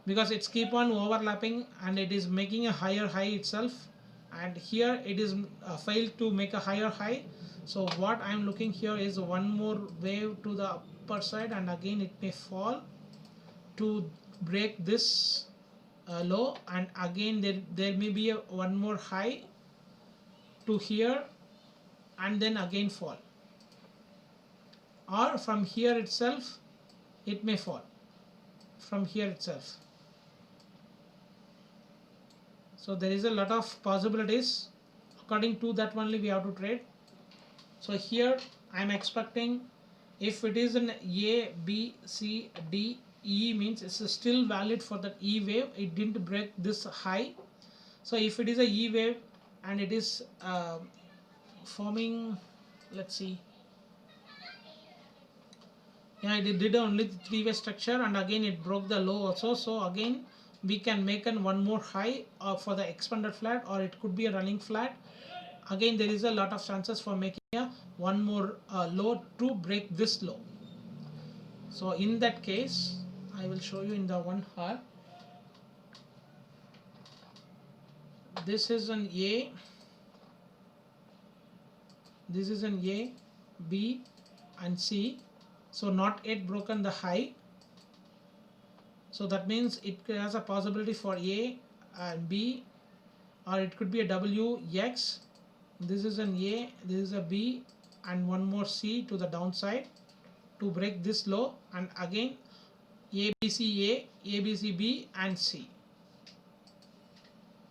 because it's keep on overlapping and it is making a higher high itself, and here it is failed to make a higher high. So what I'm looking here is one more wave to the upper side, and again it may fall to break this low, and again there may be one more high to here and then again fall, or from here itself it may fall from here itself. So there is a lot of possibilities. According to that only we have to trade. So here I am expecting, if it is an A, B, C, D, E, means it's still valid for that E wave. It didn't break this high. So if it is a E wave and it is forming, let's see, yeah, it did only the three-way structure, and again it broke the low also. So again we can make an one more high for the expanded flat, or it could be a running flat. Again there is a lot of chances for making a one more low to break this low. So in that case I will show you in the 1 hour. This is an A, this is an A, B and C. So not yet broken the high. So that means it has a possibility for A and B, or it could be a W, X. This is an A, this is a B, and one more C to the downside to break this low, and again ABC A, ABC B and C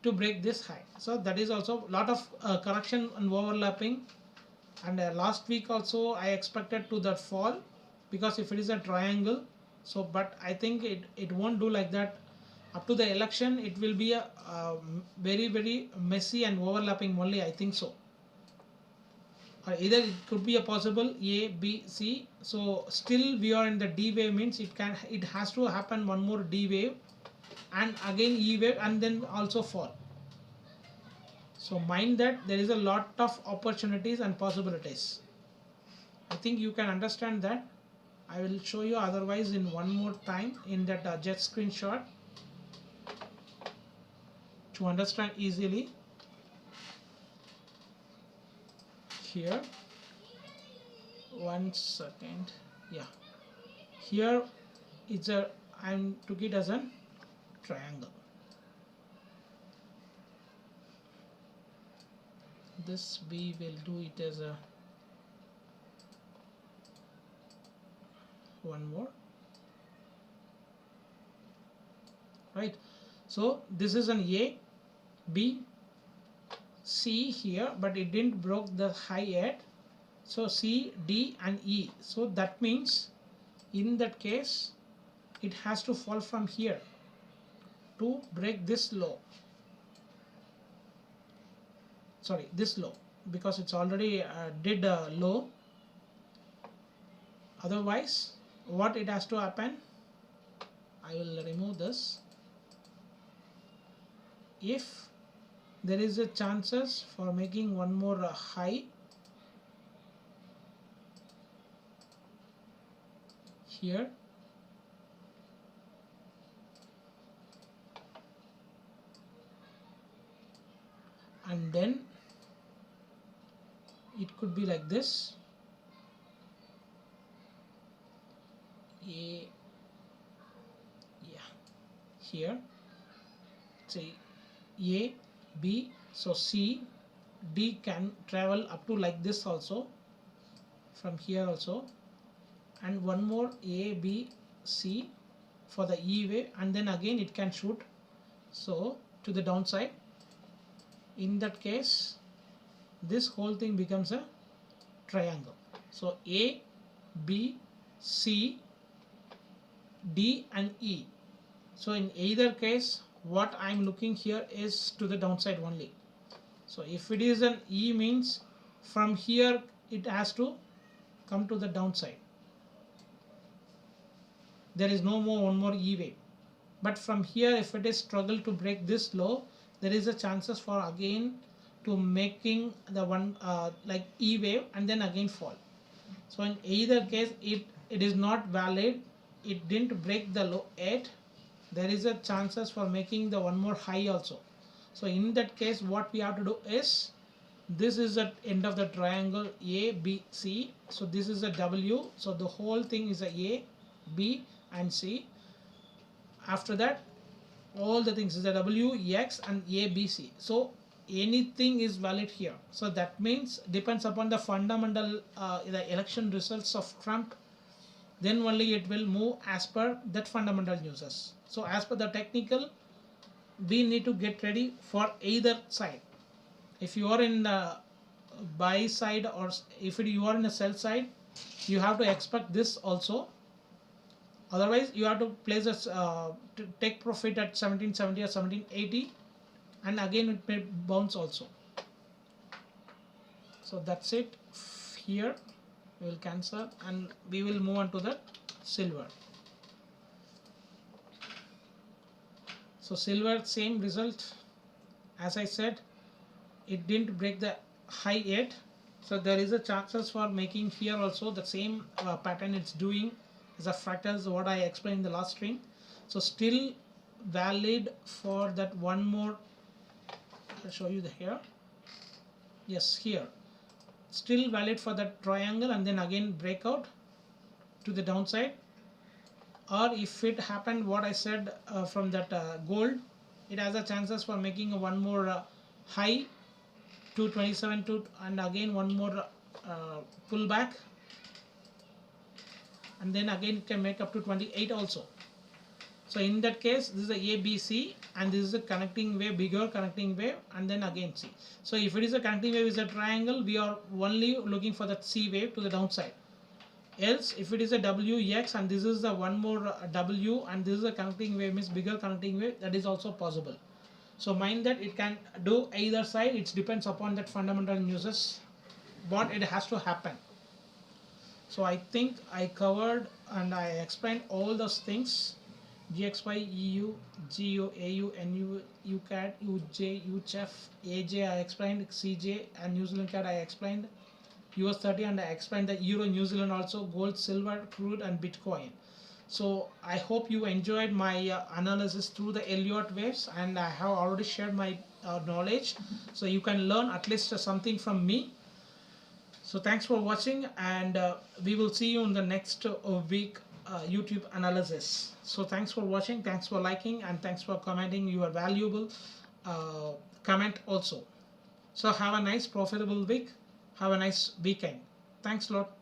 to break this high. So that is also a lot of correction and overlapping. And last week also I expected to that fall, because if it is a triangle. So but I think it won't do like that. Up to the election it will be a very messy and overlapping only, I think so. Or either it could be a possible A, B, C. So still we are in the D wave, means it has to happen one more D wave and again E wave and then also fall. So mind that there is a lot of opportunities and possibilities. I think you can understand that. I will show you otherwise in one more time in that jet screenshot to understand easily. Here, 1 second, yeah, here it's a, I took it as a triangle. This we will do it as a one more, right? So this is an A, B, C here, but it didn't broke the high yet. So C, D and E. So that means in that case it has to fall from here to break this low. Sorry, this low, because it's already did a low. Otherwise what it has to happen, I will remove this. If there is a chances for making one more high here, and then it could be like this, A, yeah, here say A, B, so C, D can travel up to like this also, from here also, and one more A, B, C for the E wave, and then again it can shoot so to the downside. In that case this whole thing becomes a triangle. So A, B, C, D and E. So in either case what I am looking here is to the downside only. So if it is an E, means from here it has to come to the downside. There is no more one more E wave. But from here if it is struggle to break this low, there is a chances for again to making the one like E wave and then again fall. So in either case it is not valid, it didn't break the low yet, there is a chances for making the one more high also. So in that case what we have to do is, this is the end of the triangle A, B, C. So this is a W, so the whole thing is a A, B and C, after that all the things is the W, X and A, B, C. So anything is valid here. So that means depends upon the fundamental the election results of Trump, then only it will move as per that fundamental uses. So as per the technical, we need to get ready for either side. If you are in the buy side or if you are in the sell side, you have to expect this also. Otherwise you have to place a to take profit at 1770 or 1780, and again it may bounce also. So that's it. Here we will cancel and we will move on to the silver. So silver, same result. As I said, it didn't break the high yet, so there is a chances for making here also the same pattern it's doing as a fractals what I explained in the last stream. So still valid for that one more. I'll show you the here. Yes, here still valid for that triangle and then again breakout to the downside. Or if it happened what I said from that gold, it has a chances for making a one more high to 27 to, and again one more pullback, and then again it can make up to 28 also. So in that case this is a ABC and this is a connecting wave, bigger connecting wave, and then again C. So if it is a connecting wave is a triangle, we are only looking for that C wave to the downside. Else if it is a WX and this is the one more W and this is a connecting wave, means bigger connecting wave, that is also possible. So mind that it can do either side, it depends upon that fundamental uses what it has to happen. So I think I covered and I explained all those things. GXY, EU, GU, AU, NU, UCAD, UJ, UCHF, AJ I explained, CJ and New Zealand CAD I explained, US 30 and I explained the Euro, New Zealand also, gold, silver, crude and Bitcoin. So I hope you enjoyed my analysis through the Elliott waves, and I have already shared my knowledge, so you can learn at least something from me. So thanks for watching, and we will see you in the next week YouTube analysis. So thanks for watching, thanks for liking, and thanks for commenting your valuable comment also. So have a nice profitable week, have a nice weekend. Thanks a lot.